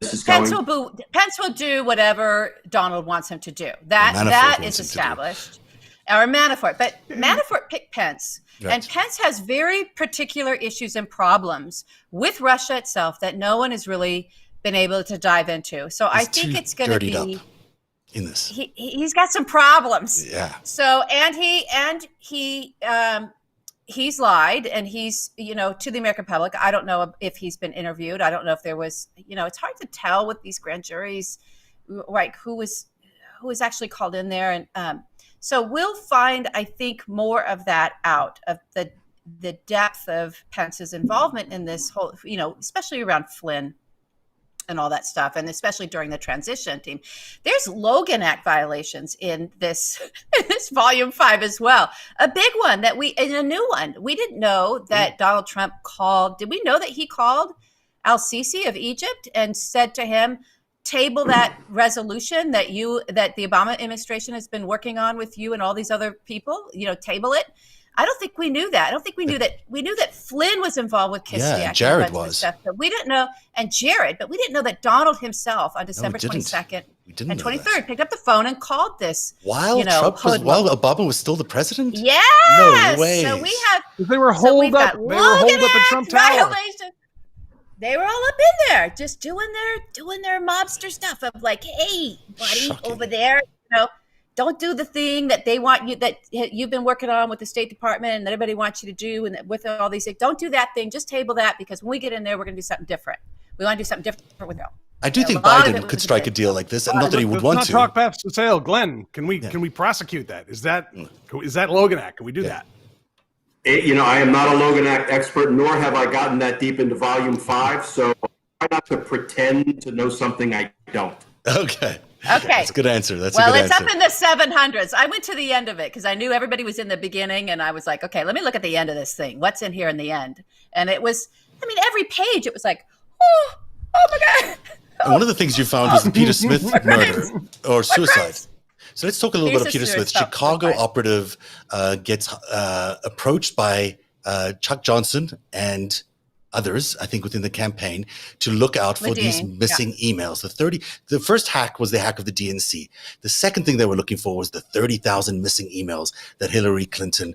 this is Pence going? Pence will do whatever Donald wants him to do. That is established. Or Manafort. But Manafort picked Pence. Right. And Pence has very particular issues and problems with Russia itself that no one has really been able to dive into. So I think it's going to be in this. He's got some problems. Yeah. So he's lied, and he's, to the American public. I don't know if he's been interviewed. I don't know if there was, it's hard to tell with these grand juries, like who was actually called in there. And so we'll find, I think, more of that out of the depth of Pence's involvement in this whole, especially around Flynn and all that stuff, and especially during the transition team. There's Logan Act violations in this volume 5 as well. A big one and a new one. We didn't know that Donald Trump called. Did we know that he called al-Sisi of Egypt and said to him, table that resolution that the Obama administration has been working on with you and all these other people, table it? I don't think we knew that. I don't think we knew that. We knew that Flynn was involved with Kislyak. Yeah, Jared was. Stuff, but we didn't know, but we didn't know that Donald himself on December 22nd and 23rd picked up the phone and called this. While Obama was still the president? Yes. No way. So we have. They were holed up. They were holed up at Trump Tower. They were all up in there, just doing their mobster stuff of like, hey, buddy, over there, don't do the thing that they want you, that you've been working on with the State Department and that everybody wants you to do, and with all these things. Don't do that thing. Just table that, because when we get in there, we're going to do something different. We want to do something different with them. I do think Biden could strike a deal like this, and not that he would want to. Let's not talk past the sale. Glenn, can we prosecute that? Is that Logan Act? Can we do that? I am not a Logan Act expert, nor have I gotten that deep into volume 5, so I try not to pretend to know something I don't. Okay. That's a good answer. It's up in the 700s. I went to the end of it because I knew everybody was in the beginning, and I was like, okay, let me look at the end of this thing. What's in here in the end? And it was, every page, it was like, oh my God. And one of the things you found was the Peter Smith murder or suicide. So let's talk a little bit about Peter Smith. Chicago operative gets approached by Chuck Johnson and others, I think, within the campaign, to look out for these missing emails. The first hack was the hack of the DNC. The second thing they were looking for was the 30,000 missing emails that Hillary Clinton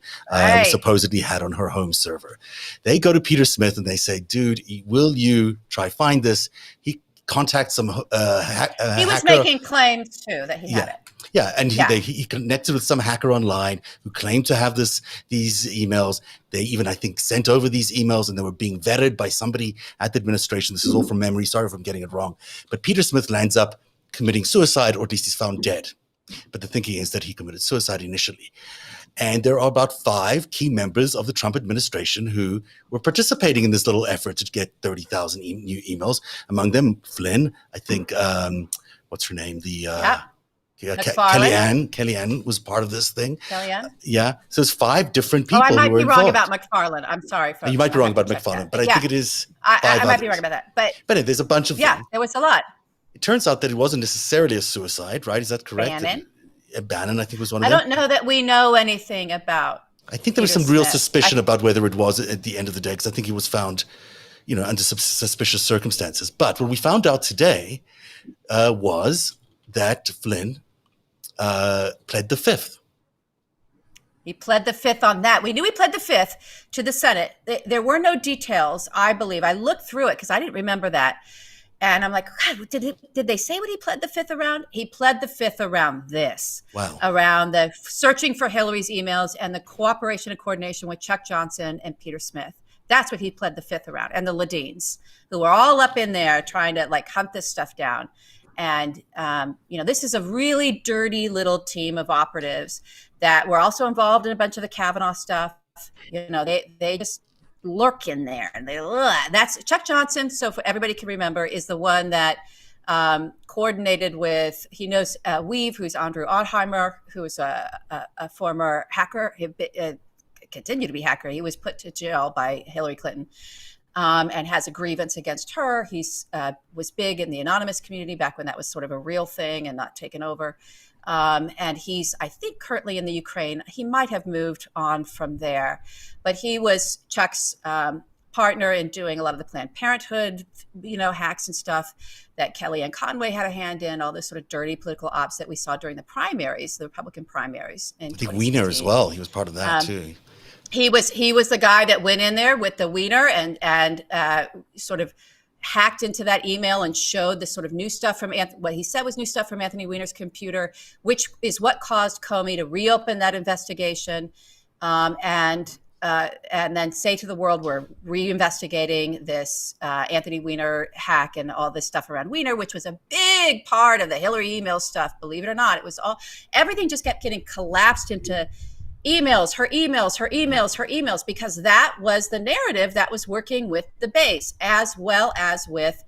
supposedly had on her home server. They go to Peter Smith and they say, dude, will you try find this? He contacts some he was making claims too that he had it. Yeah, and he connected with some hacker online who claimed to have these emails. They even, I think, sent over these emails, and they were being vetted by somebody at the administration. This is all from memory. Sorry if I'm getting it wrong. But Peter Smith lands up committing suicide, or at least he's found dead. But the thinking is that he committed suicide initially. And there are about 5 key members of the Trump administration who were participating in this little effort to get 30,000 new emails. Among them, Flynn, I think, what's her name? Kellyanne was part of this thing. Kellyanne? Yeah. So it's 5 different people who were involved. I might be wrong about McFarland. I'm sorry. Folks. You might be wrong about McFarland, but I think it is 5 I might be wrong about that. But anyway, there's a bunch of them. Yeah, there was a lot. It turns out that it wasn't necessarily a suicide, right? Is that correct? Bannon, I think, was one of them. I don't know that we know anything about. I think there was some real suspicion about whether it was at the end of the day, because I think he was found, under suspicious circumstances. But what we found out today was that Flynn pled the 5th. He pled the 5th on that. We knew he pled the 5th to the Senate. There were no details, I believe. I looked through it because I didn't remember that. And I'm like, God, did they say what he pled the 5th around? He pled the 5th around this. Wow. Around the searching for Hillary's emails and the cooperation and coordination with Chuck Johnson and Peter Smith. That's what he pled the 5th around. And the Ladines, who were all up in there trying to hunt this stuff down. And, this is a really dirty little team of operatives that were also involved in a bunch of the Kavanaugh stuff. They just lurk in there, and that's Chuck Johnson. So for everybody can remember, is the one that coordinated with, he knows Weave, who's Andrew Autheimer, who was a former hacker, continued to be hacker. He was put to jail by Hillary Clinton, and has a grievance against her. He's was big in the anonymous community back when that was sort of a real thing and not taken over. And he's, I think, currently in the Ukraine. He might have moved on from there, but he was Chuck's partner in doing a lot of the Planned Parenthood, hacks and stuff that Kellyanne Conway had a hand in, all this sort of dirty political ops that we saw during the primaries, the Republican primaries. I think Weiner as well. He was part of that too. He was the guy that went in there with the Weiner and sort of hacked into that email and showed the sort of new stuff from what he said was new stuff from Anthony Weiner's computer, which is what caused Comey to reopen that investigation, and then say to the world, we're reinvestigating this Anthony Weiner hack and all this stuff around Weiner, which was a big part of the Hillary email stuff. Believe it or not, it was everything just kept getting collapsed into emails, her emails, because that was the narrative that was working with the base, as well as with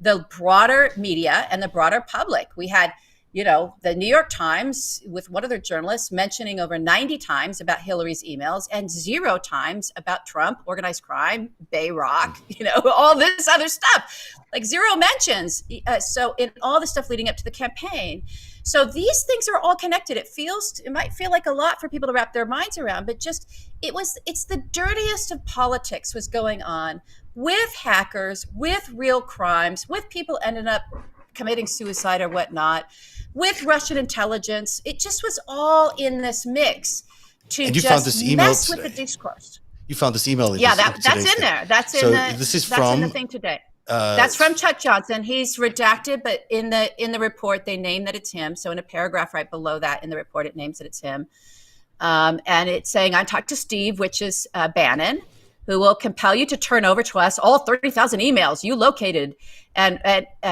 the broader media and the broader public. We had, the New York Times with one of their journalists mentioning over 90 times about Hillary's emails and 0 times about Trump, organized crime, Bayrock, all this other stuff, like 0 mentions. So in all the stuff leading up to the campaign. So these things are all connected. It might feel like a lot for people to wrap their minds around, but it's the dirtiest of politics was going on with hackers, with real crimes, with people ending up committing suicide or whatnot, with Russian intelligence. It just was all in this mix to just mess with the discourse. You found this email. Yeah, that's in there. That's in the thing today. That's from Chuck Johnson. He's redacted, but in the report they name that it's him. So in a paragraph right below that in the report, it names that it's him, and it's saying, "I talked to Steve, which is Bannon, who will compel you to turn over to us all 30,000 emails you located and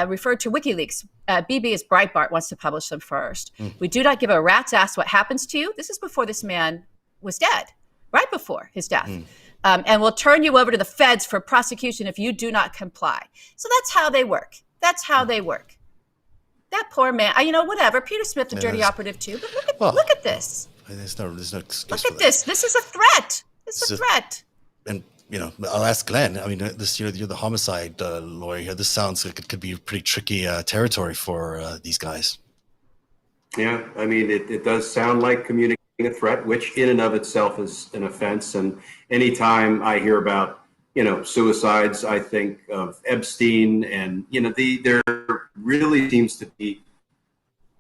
referred to WikiLeaks. BB is Breitbart wants to publish them first. We do not give a rat's ass what happens to you." This is before this man was dead, right before his death. And we'll turn you over to the feds for prosecution if you do not comply. So that's how they work. That poor man, whatever. Peter Smith, the dirty operative too. But look at this. There's no excuse. Look at this. This is a threat. And I'll ask Glenn. I mean, this you're the homicide lawyer here. This sounds like it could be pretty tricky territory for these guys. Yeah, I mean, it does sound like communicating a threat, which in and of itself is an offense. And anytime I hear about, suicides, I think of Epstein, and, there really seems to be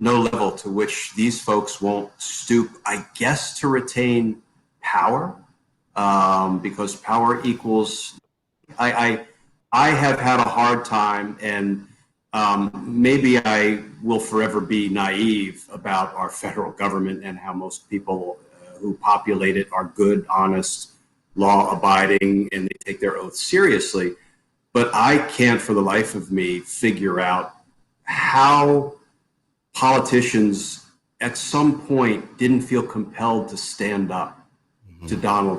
no level to which these folks won't stoop, I guess, to retain power, because power equals, I have had a hard time, and maybe I will forever be naive about our federal government and how most people who populate it are good, honest, law-abiding, and they take their oath seriously. But I can't for the life of me figure out how politicians at some point didn't feel compelled to stand up to Donald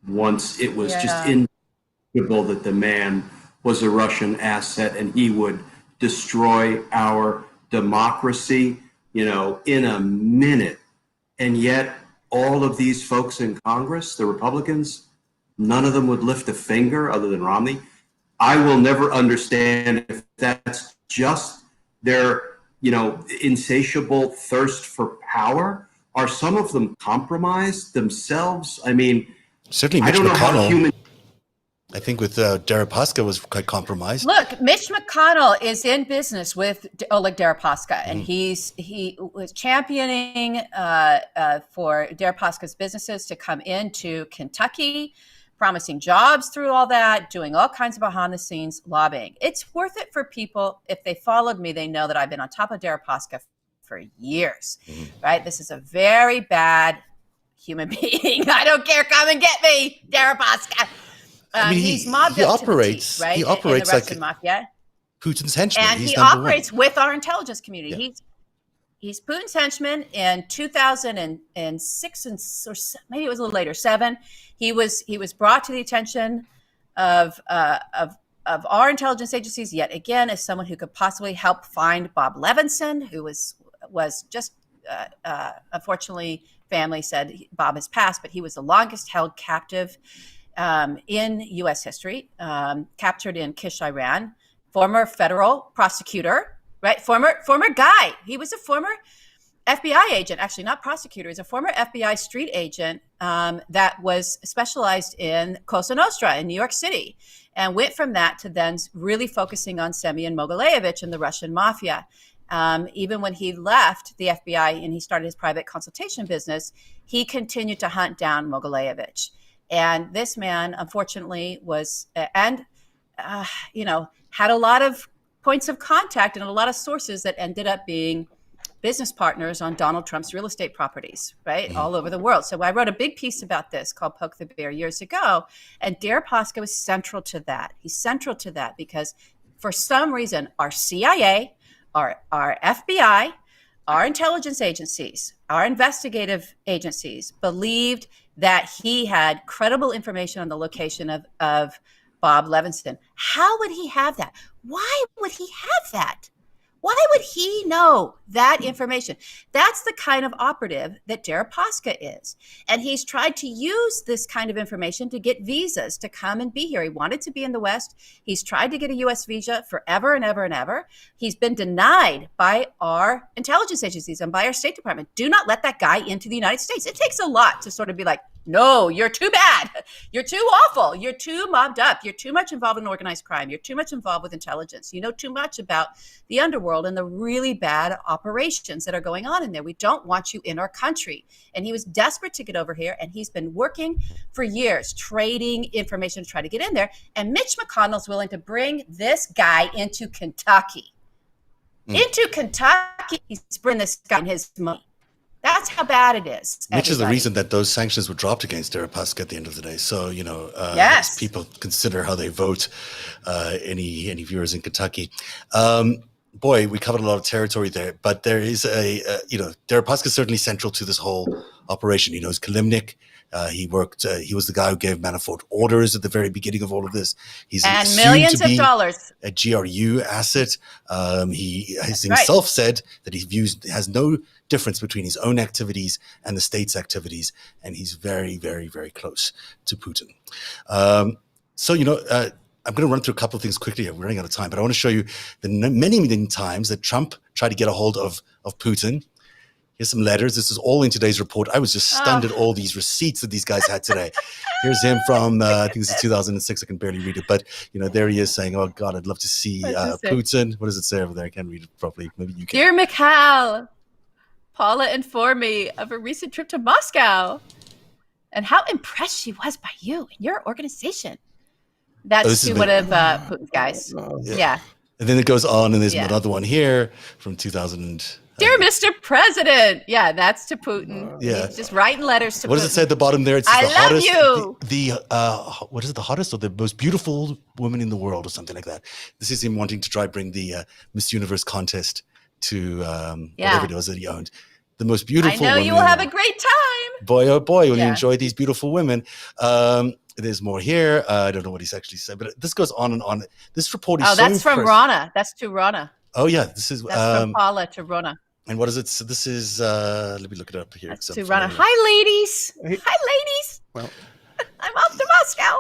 once it was just indisputed that the man was a Russian asset and he would destroy our democracy, in a minute. And yet all of these folks in Congress, the Republicans, none of them would lift a finger other than Romney. I will never understand if that's just their, insatiable thirst for power. Are some of them compromised themselves? I mean, certainly Mitch McConnell. I think with Deripaska was quite compromised. Look, Mitch McConnell is in business with Oleg Deripaska, and he was championing for Deripaska's businesses to come into Kentucky, promising jobs through all that, doing all kinds of behind-the-scenes lobbying. It's worth it for people. If they followed me, they know that I've been on top of Deripaska for years, right? This is a very bad human being. I don't care. Come and get me, Deripaska. He's mob he operates, right? He operates in the like mafia. Putin's henchman. And he operates with our intelligence community. he's Putin's henchman. In 2006 or maybe it was a little later, 7. He was brought to the attention of our intelligence agencies yet again as someone who could possibly help find Bob Levinson, who was just unfortunately, family said Bob has passed, but he was the longest held captive in U.S. history, captured in Kish, Iran. Former federal prosecutor, right? Former guy. He was a former FBI agent, actually not prosecutor. He's a former FBI street agent that was specialized in Cosa Nostra in New York City, and went from that to then really focusing on Semyon Mogilevich and the Russian mafia. Even when he left the FBI and he started his private consultation business, he continued to hunt down Mogilevich. And this man, unfortunately, was had a lot of points of contact and a lot of sources that ended up being business partners on Donald Trump's real estate properties, right, all over the world. So I wrote a big piece about this called Poke the Bear years ago, and Deripaska was central to that. He's central to that because for some reason, our CIA, our FBI, our intelligence agencies, our investigative agencies believed that he had credible information on the location of Bob Levinson. How would he have that? Why would he have that? Why would he know that information? That's the kind of operative that Deripaska is. And he's tried to use this kind of information to get visas to come and be here. He wanted to be in the West. He's tried to get a U.S. visa forever and ever and ever. He's been denied by our intelligence agencies and by our State Department. Do not let that guy into the United States. It takes a lot to sort of be like, no, you're too bad. You're too awful. You're too mobbed up. You're too much involved in organized crime. You're too much involved with intelligence. You know too much about the underworld and the really bad operations that are going on in there. We don't want you in our country. And he was desperate to get over here. And he's been working for years, trading information to try to get in there. And Mitch McConnell's willing to bring this guy into Kentucky. Into Kentucky. He's bringing this guy in his money. That's how bad it is. Which is the reason that those sanctions were dropped against Deripaska at the end of the day. So, yes. People consider how they vote, any viewers in Kentucky. Boy, we covered a lot of territory there, but there is Deripaska is certainly central to this whole operation. He knows Kilimnik. He was the guy who gave Manafort orders at the very beginning of all of this. He's and millions of dollars. A GRU asset. He has himself said that has no difference between his own activities and the state's activities, and he's very, very, very close to Putin. I'm going to run through a couple of things quickly here. We're running out of time, but I want to show you the many, many times that Trump tried to get a hold of Putin. Here's some letters. This is all in today's report. I was just stunned at all these receipts that these guys had today. Here's him from, I think this is 2006. I can barely read it. But, there he is saying, oh, God, I'd love to see Putin. What does it say over there? I can't read it properly. Maybe you can. Dear Mikhail, Paula informed me of a recent trip to Moscow and how impressed she was by you and your organization. That's to one of Putin's guys. Yeah. And then it goes on, and there's another one here from 2000. Dear Mr. President. Yeah, that's to Putin. Yeah. He's just writing letters to Putin. What does it say at the bottom there? It says I love you. What is it? The hottest or the most beautiful woman in the world or something like that. This is him wanting to try bring the Miss Universe contest to whatever it was that he owned. The most beautiful woman. I know you will have a great time. Boy, oh boy, will you enjoy these beautiful women. There's more here. I don't know what he's actually said, but this goes on and on. This report is that's from Rana. That's to Rana. Oh, yeah. This is from Paula to Rana. And what is it? So this is, let me look it up here. That's to Rana. Hi, ladies. Hi, ladies. Well, I'm off to Moscow.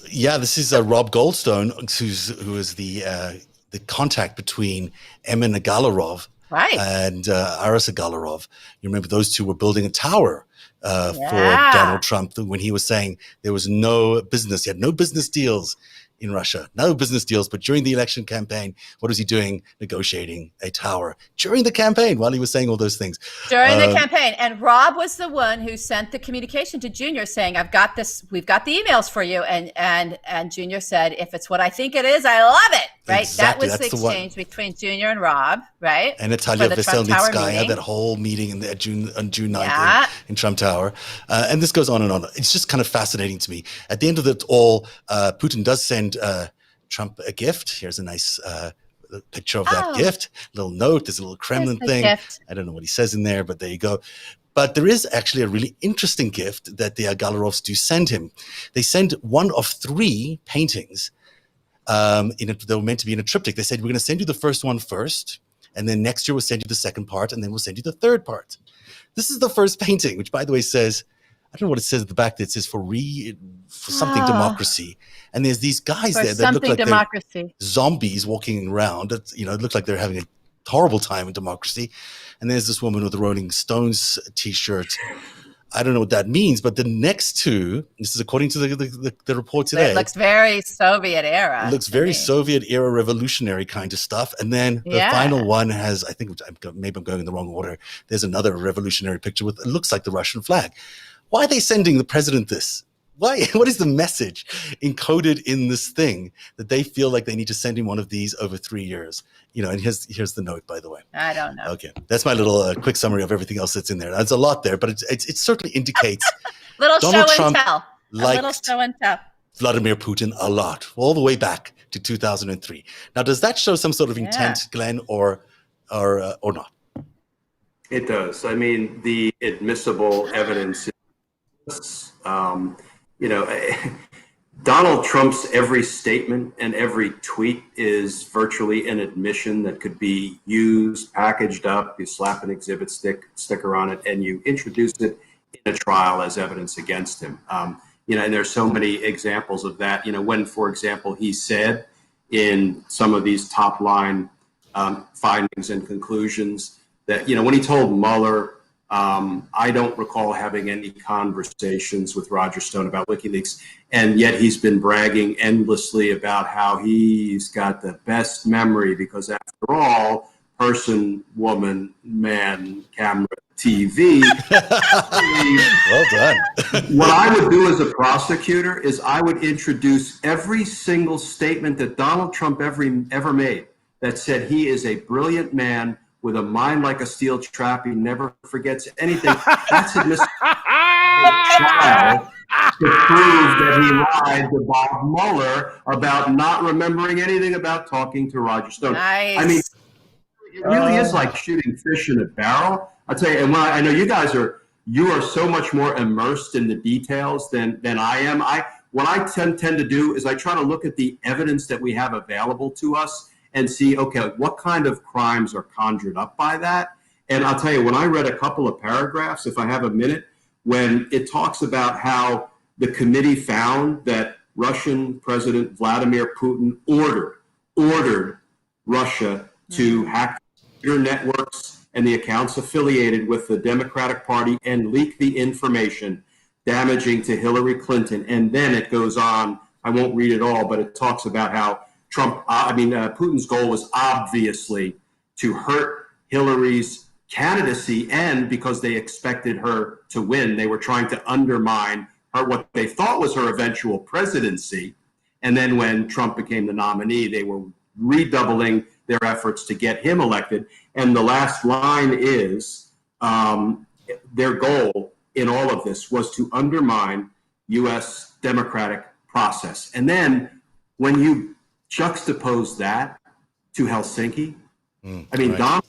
Yeah, this is Rob Goldstone, who is the contact between Emin Agalarov and Aras Agalarov. You remember those two were building a tower for Donald Trump when he was saying there was no business. He had no business deals in Russia, no business deals. But during the election campaign, what was he doing? Negotiating a tower during the campaign while he was saying all those things. During the campaign. And Rob was the one who sent the communication to Junior saying, I've got this, we've got the emails for you. And Junior said, if it's what I think it is, I love it. Right. Exactly. That was the exchange between Junior and Rob. Right. And Natalia Veselnitskaya, that whole meeting on June 9th in Trump Tower. And this goes on and on. It's just kind of fascinating to me. At the end of it all, Putin does send Trump a gift. Here's a nice the picture of that gift, little note. There's a little Kremlin thing. Gift. I don't know what he says in there, but there you go. But there is actually a really interesting gift that the Galerovs do send him. They send one of 3 paintings. They were meant to be in a triptych. They said, we're going to send you the first one first, and then next year we'll send you the second part, and then we'll send you the third part. This is the first painting, which, by the way, says, I don't know what it says at the back. It says for something democracy. And there's these guys there that look like they're zombies walking around. It looks like they're having a horrible time in democracy. And there's this woman with a Rolling Stones t-shirt. I don't know what that means, but the next 2, this is according to the report today. It looks very Soviet era. It looks very Soviet era revolutionary kind of stuff. And then the final one has, I think, maybe I'm going in the wrong order. There's another revolutionary picture with, it looks like the Russian flag. Why are they sending the president this? Why? What is the message encoded in this thing that they feel like they need to send him one of these over 3 years? And here's the note, by the way. I don't know. Okay, that's my little quick summary of everything else that's in there. There's a lot there, but it certainly indicates Donald Trump liked Vladimir Putin a lot, all the way back to 2003. Now, does that show some sort of intent, Glenn, or not? It does. I mean, the admissible evidence is, Donald Trump's every statement and every tweet is virtually an admission that could be used, packaged up. You slap an exhibit sticker on it, and you introduce it in a trial as evidence against him. And there's so many examples of that. When, for example, he said in some of these top line findings and conclusions that, when he told Mueller, I don't recall having any conversations with Roger Stone about WikiLeaks, and yet he's been bragging endlessly about how he's got the best memory because, after all, person, woman, man, camera, TV. Well done. What I would do as a prosecutor is I would introduce every single statement that Donald Trump ever made that said he is a brilliant man with a mind like a steel trap. He never forgets anything. That's admissible trial to prove that he lied to Bob Mueller about not remembering anything about talking to Roger Stone. Nice. I mean, it really is like shooting fish in a barrel. I'll tell you, and I know you guys you are so much more immersed in the details than I am. What I tend to do is I try to look at the evidence that we have available to us and see, okay, what kind of crimes are conjured up by that? And I'll tell you, when I read a couple of paragraphs, if I have a minute, when it talks about how the committee found that Russian President Vladimir Putin ordered Russia to hack computer networks and the accounts affiliated with the Democratic Party and leak the information damaging to Hillary Clinton. And then it goes on, I won't read it all, but it talks about how Putin's goal was obviously to hurt Hillary's candidacy, and because they expected her to win, they were trying to undermine her, what they thought was her eventual presidency. And then when Trump became the nominee, they were redoubling their efforts to get him elected. And the last line is their goal in all of this was to undermine U.S. democratic process. And then when you juxtapose that to Helsinki, Donald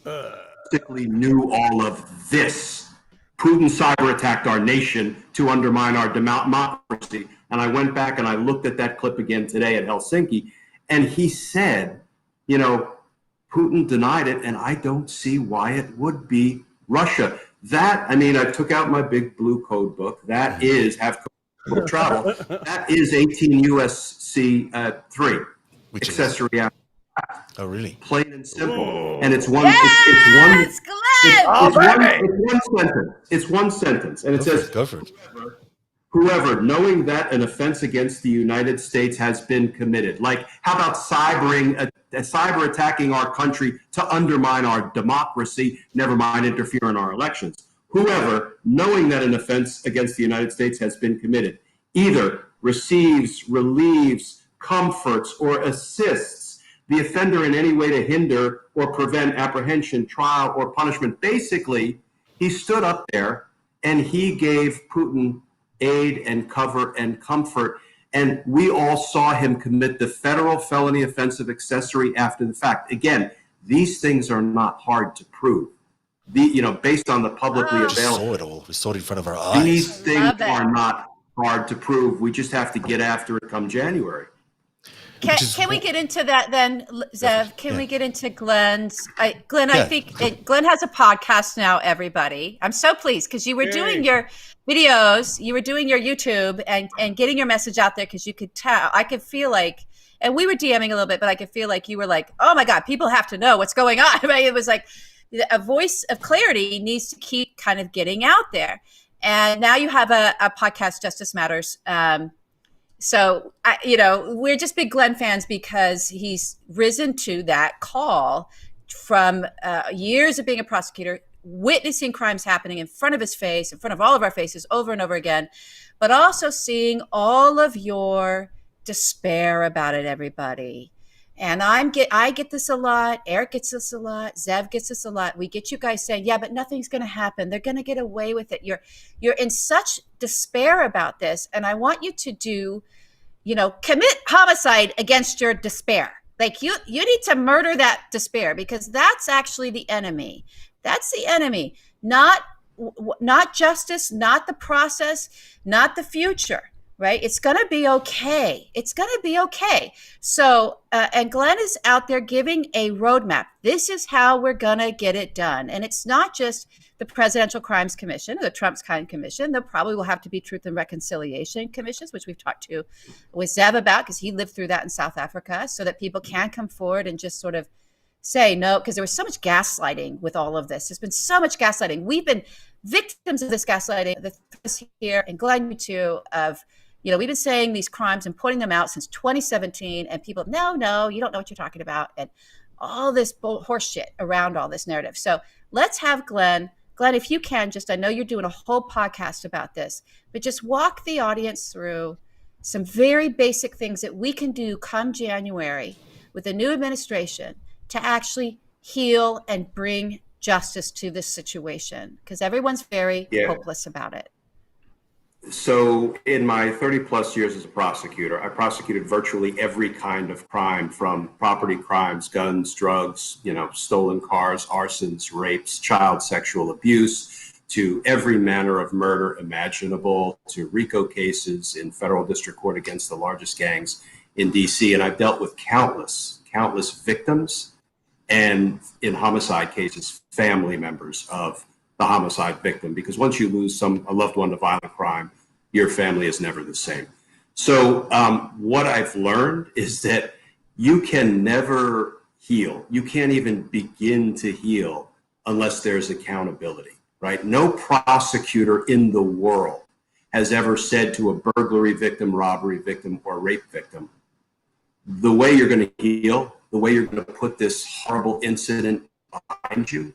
basically knew all of this. Putin cyber attacked our nation to undermine our democracy. And I went back and I looked at that clip again today at Helsinki, and he said, Putin denied it, and I don't see why it would be Russia. That, I took out my big blue code book. That is travel. That is 18 U.S.C. 3. Which accessory after. Oh, really? Plain and simple. And it's one. Yes, It's one sentence, and it says, "Go for it. Whoever, knowing that an offense against the United States has been committed." Like, how about cyber attacking our country to undermine our democracy? Never mind interfere in our elections. Whoever, knowing that an offense against the United States has been committed, either receives, relieves, comforts, or assists the offender in any way to hinder or prevent apprehension, trial, or punishment. Basically, he stood up there and he gave Putin aid and cover and comfort. And we all saw him commit the federal felony offensive accessory after the fact. Again, these things are not hard to prove. Based on the publicly We available. saw it all. We saw it in front of our eyes. These things are not hard to prove. We just have to get after it come January. Can we get into that then, Zev? Can we get into Glenn's? Glenn, I think Glenn has a podcast now, everybody. I'm so pleased because you were doing your videos, you were doing your YouTube and getting your message out there because you could tell. I could feel like, and we were DMing a little bit, but I could feel like you were like, oh my God, people have to know what's going on. Right? It was like a voice of clarity needs to keep kind of getting out there. And now you have a podcast, Justice Matters. So, we're just big Glenn fans because he's risen to that call from years of being a prosecutor, witnessing crimes happening in front of his face, in front of all of our faces over and over again, but also seeing all of your despair about it, everybody. And I get this a lot. Eric gets this a lot. Zev gets this a lot. We get you guys saying, yeah, but nothing's going to happen. They're going to get away with it. You're in such despair about this. And I want you to commit homicide against your despair. Like you need to murder that despair because that's actually the enemy. That's the enemy, not justice, not the process, not the future. Right? It's going to be okay. It's going to be okay. So, and Glenn is out there giving a roadmap. This is how we're going to get it done. And it's not just the Presidential Crimes Commission or the Trump's Crime Commission. There probably will have to be Truth and Reconciliation Commissions, which we've talked to with Zev about because he lived through that in South Africa, so that people can come forward and just sort of say no, because there was so much gaslighting with all of this. There's been so much gaslighting. We've been victims of this gaslighting, the thrust here, and Glenn, you too, of we've been saying these crimes and pointing them out since 2017, and people, no, you don't know what you're talking about, and all this horse shit around all this narrative. So let's have Glenn. Glenn, if you can, I know you're doing a whole podcast about this, but just walk the audience through some very basic things that we can do come January with the new administration to actually heal and bring justice to this situation, because everyone's very hopeless about it. So in my 30 plus years as a prosecutor, I prosecuted virtually every kind of crime, from property crimes, guns, drugs, stolen cars, arsons, rapes, child sexual abuse, to every manner of murder imaginable, to RICO cases in federal district court against the largest gangs in DC. And I've dealt with countless victims, and in homicide cases, family members of the homicide victim, because once you lose a loved one to violent crime, your family is never the same. So what I've learned is that you can never heal. You can't even begin to heal unless there's accountability, right? No prosecutor in the world has ever said to a burglary victim, robbery victim, or rape victim, the way you're going to heal, the way you're going to put this horrible incident behind you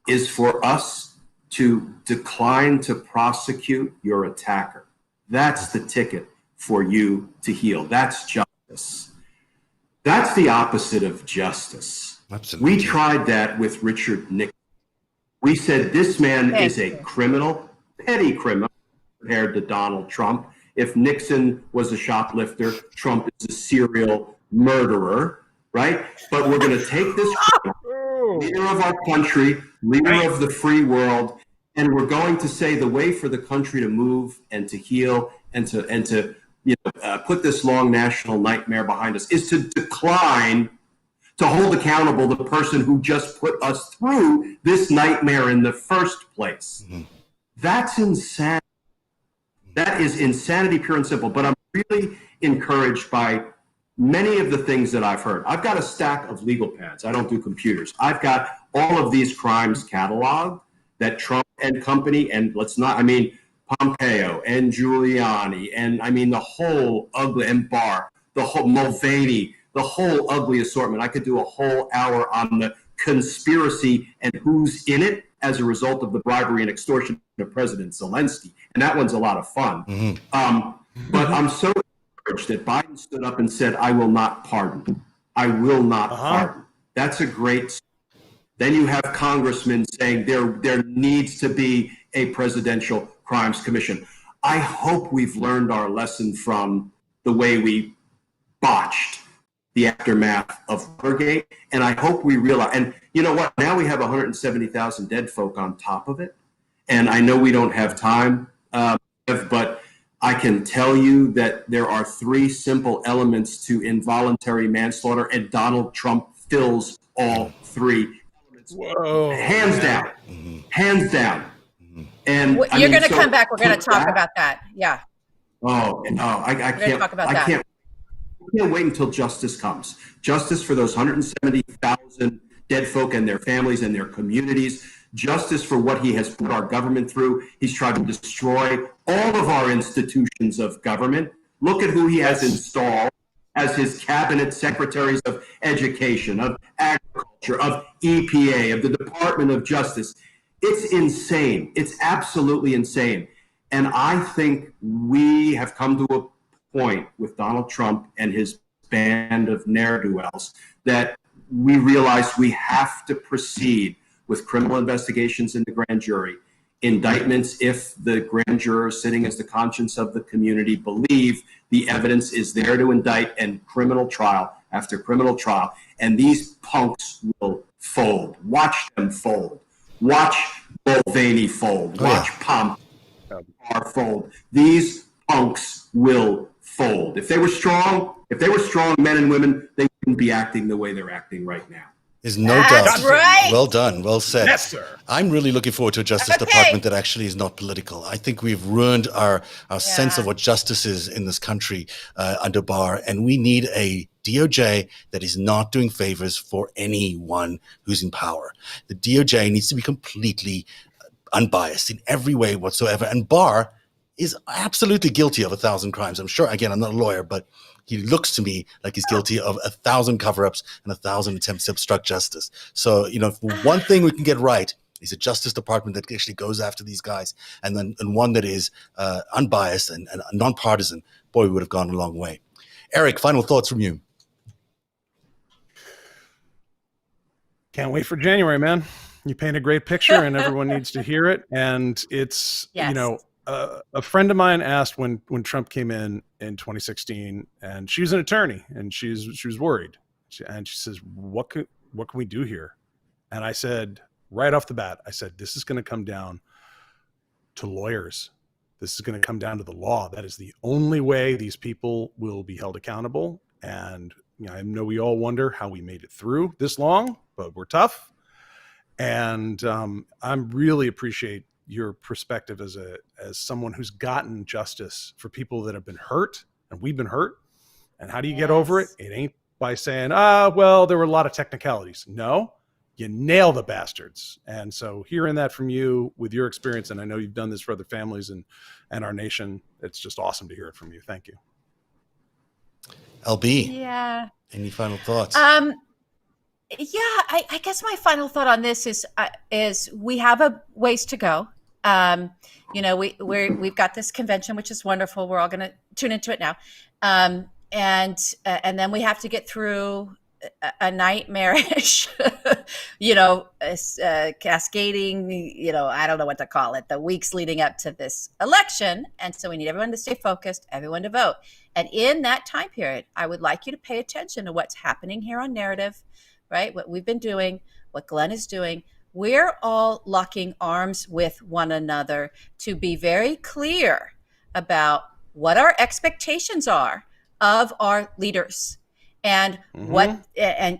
is for us to decline to prosecute your attacker. That's the ticket for you to heal. That's justice. That's the opposite of justice. Absolutely. We tried that with Richard Nixon. We said this man is a criminal, petty criminal compared to Donald Trump. If Nixon was a shoplifter, Trump is a serial murderer, right? But we're going to take this leader of our country, leader of the free world, and we're going to say the way for the country to move and to heal and to put this long national nightmare behind us is to decline to hold accountable the person who just put us through this nightmare in the first place. Mm-hmm. That's insanity. That is insanity, pure and simple. But I'm really encouraged by many of the things that I've heard. I've got a stack of legal pads. I don't do computers. I've got all of these crimes cataloged that Trump and company, and Pompeo and Giuliani, and the whole ugly, and Barr, the whole Mulvaney, the whole ugly assortment. I could do a whole hour on the conspiracy and who's in it as a result of the bribery and extortion of President Zelensky. And that one's a lot of fun. Mm-hmm. But I'm so encouraged that Biden stood up and said, I will not pardon. I will not pardon. That's a great. Then you have congressmen saying there needs to be a presidential crimes commission. I hope we've learned our lesson from the way we botched the aftermath of Watergate. And I hope we realize, and you know what, now we have 170,000 dead folk on top of it. And I know we don't have time, but I can tell you that there are three simple elements to involuntary manslaughter, and Donald Trump fills all three elements. Whoa. Hands down. Hands down. And you're going to come back. We're going to talk about that. Yeah. I can't talk about that. I can't wait until justice comes. Justice for those 170,000 dead folk and their families and their communities. Justice for what he has put our government through. He's tried to destroy all of our institutions of government. Look at who he has installed as his cabinet secretaries of education, of agriculture, of EPA, of the Department of Justice. It's insane. It's absolutely insane. And I think we have come to a point with Donald Trump and his band of ne'er-do-wells that we realize we have to proceed with criminal investigations in the grand jury, indictments if the grand jurors sitting as the conscience of the community believe the evidence is there to indict, and criminal trial after criminal trial. And these punks will fold. Watch them fold. Watch Mulvaney fold. Watch Pompeo fold. These punks will fold. If they were strong men and women, they wouldn't be acting the way they're acting right now. There's no doubt. That's right. Well done. Well said. Yes, sir. I'm really looking forward to a Justice Department that actually is not political. I think we've ruined our sense of what justice is in this country under Barr, and we need a DOJ that is not doing favors for anyone who's in power. The DOJ needs to be completely unbiased in every way whatsoever. And Barr is absolutely guilty of 1,000 crimes. I'm sure, again, I'm not a lawyer, but he looks to me like he's guilty of 1,000 cover-ups and 1,000 attempts to obstruct justice. So, one thing we can get right is a Justice Department that actually goes after these guys, and one that is unbiased and nonpartisan. Boy, we would have gone a long way. Eric, final thoughts from you. Can't wait for January, man. You paint a great picture, and everyone needs to hear it. And it's, a friend of mine asked when Trump came in 2016, and she's an attorney, and she was worried. She says, what can we do here? And I said, right off the bat, this is going to come down to lawyers. This is going to come down to the law. That is the only way these people will be held accountable. And I know we all wonder how we made it through this long, but we're tough. And I really appreciate your perspective as someone who's gotten justice for people that have been hurt, and we've been hurt. And how do you get over it? It ain't by saying, well, there were a lot of technicalities. No, you nail the bastards. And so hearing that from you with your experience, and I know you've done this for other families and our nation, it's just awesome to hear it from you. Thank you. LB. Yeah. Any final thoughts? I guess my final thought on this is we have a ways to go. We've got this convention, which is wonderful. We're all going to tune into it now. And then we have to get through a nightmarish, cascading, I don't know what to call it, the weeks leading up to this election. And so we need everyone to stay focused, everyone to vote. And in that time period, I would like you to pay attention to what's happening here on Narativ, right? What we've been doing, what Glenn is doing. We're all locking arms with one another to be very clear about what our expectations are of our leaders, and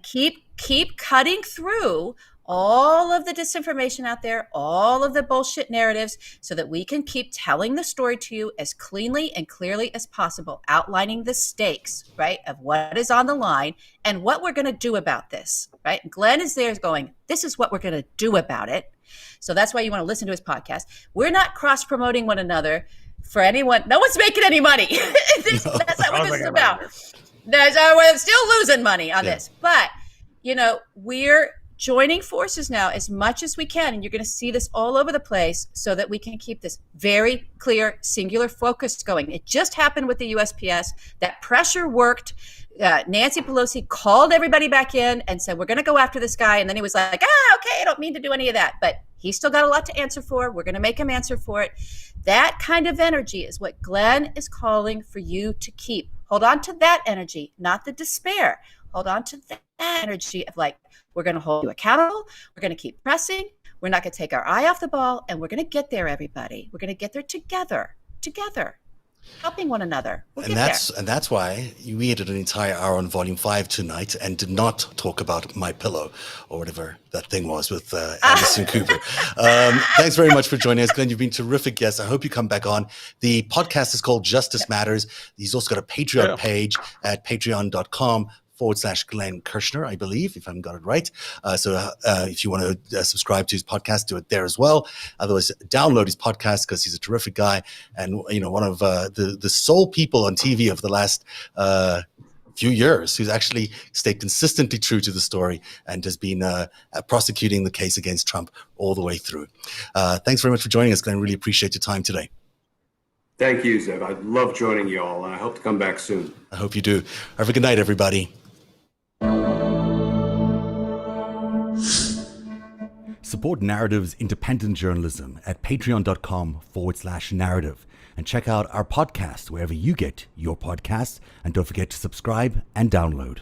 keep cutting through all of the disinformation out there, all of the bullshit narratives, so that we can keep telling the story to you as cleanly and clearly as possible, outlining the stakes, right, of what is on the line and what we're going to do about this, right? Glenn is there going, this is what we're going to do about it. So that's why you want to listen to his podcast. We're not cross-promoting one another for anyone. No one's making any money. That's not what this is about. We're still losing money on this. But, we're joining forces now as much as we can, and you're going to see this all over the place, so that we can keep this very clear, singular focus going. It just happened with the USPS. That pressure worked. Nancy Pelosi called everybody back in and said, we're going to go after this guy. And then he was like, okay, I don't mean to do any of that. But he's still got a lot to answer for. We're going to make him answer for it. That kind of energy is what Glenn is calling for you to keep. Hold on to that energy, not the despair. Hold on to that energy of like, we're going to hold you accountable. We're going to keep pressing. We're not going to take our eye off the ball, and we're going to get there, everybody. We're going to get there together, helping one another. We'll get there. And that's why we had an entire hour on Volume 5 tonight and did not talk about My Pillow or whatever that thing was with Anderson Cooper. Thanks very much for joining us, Glenn. You've been a terrific guest. I hope you come back on. The podcast is called Justice Matters. He's also got a Patreon page at patreon.com/Glenn Kirshner, I believe, if I haven't got it right. So if you want to subscribe to his podcast, do it there as well. Otherwise, download his podcast because he's a terrific guy and, you know, one of the sole people on TV of the last few years who's actually stayed consistently true to the story and has been prosecuting the case against Trump all the way through. Thanks very much for joining us, Glenn. Really appreciate your time today. Thank you, Zev. I love joining you all, and I hope to come back soon. I hope you do. Have a good night, everybody. Support Narrative's independent journalism at patreon.com/narrative and check out our podcast wherever you get your podcasts. And don't forget to subscribe and download.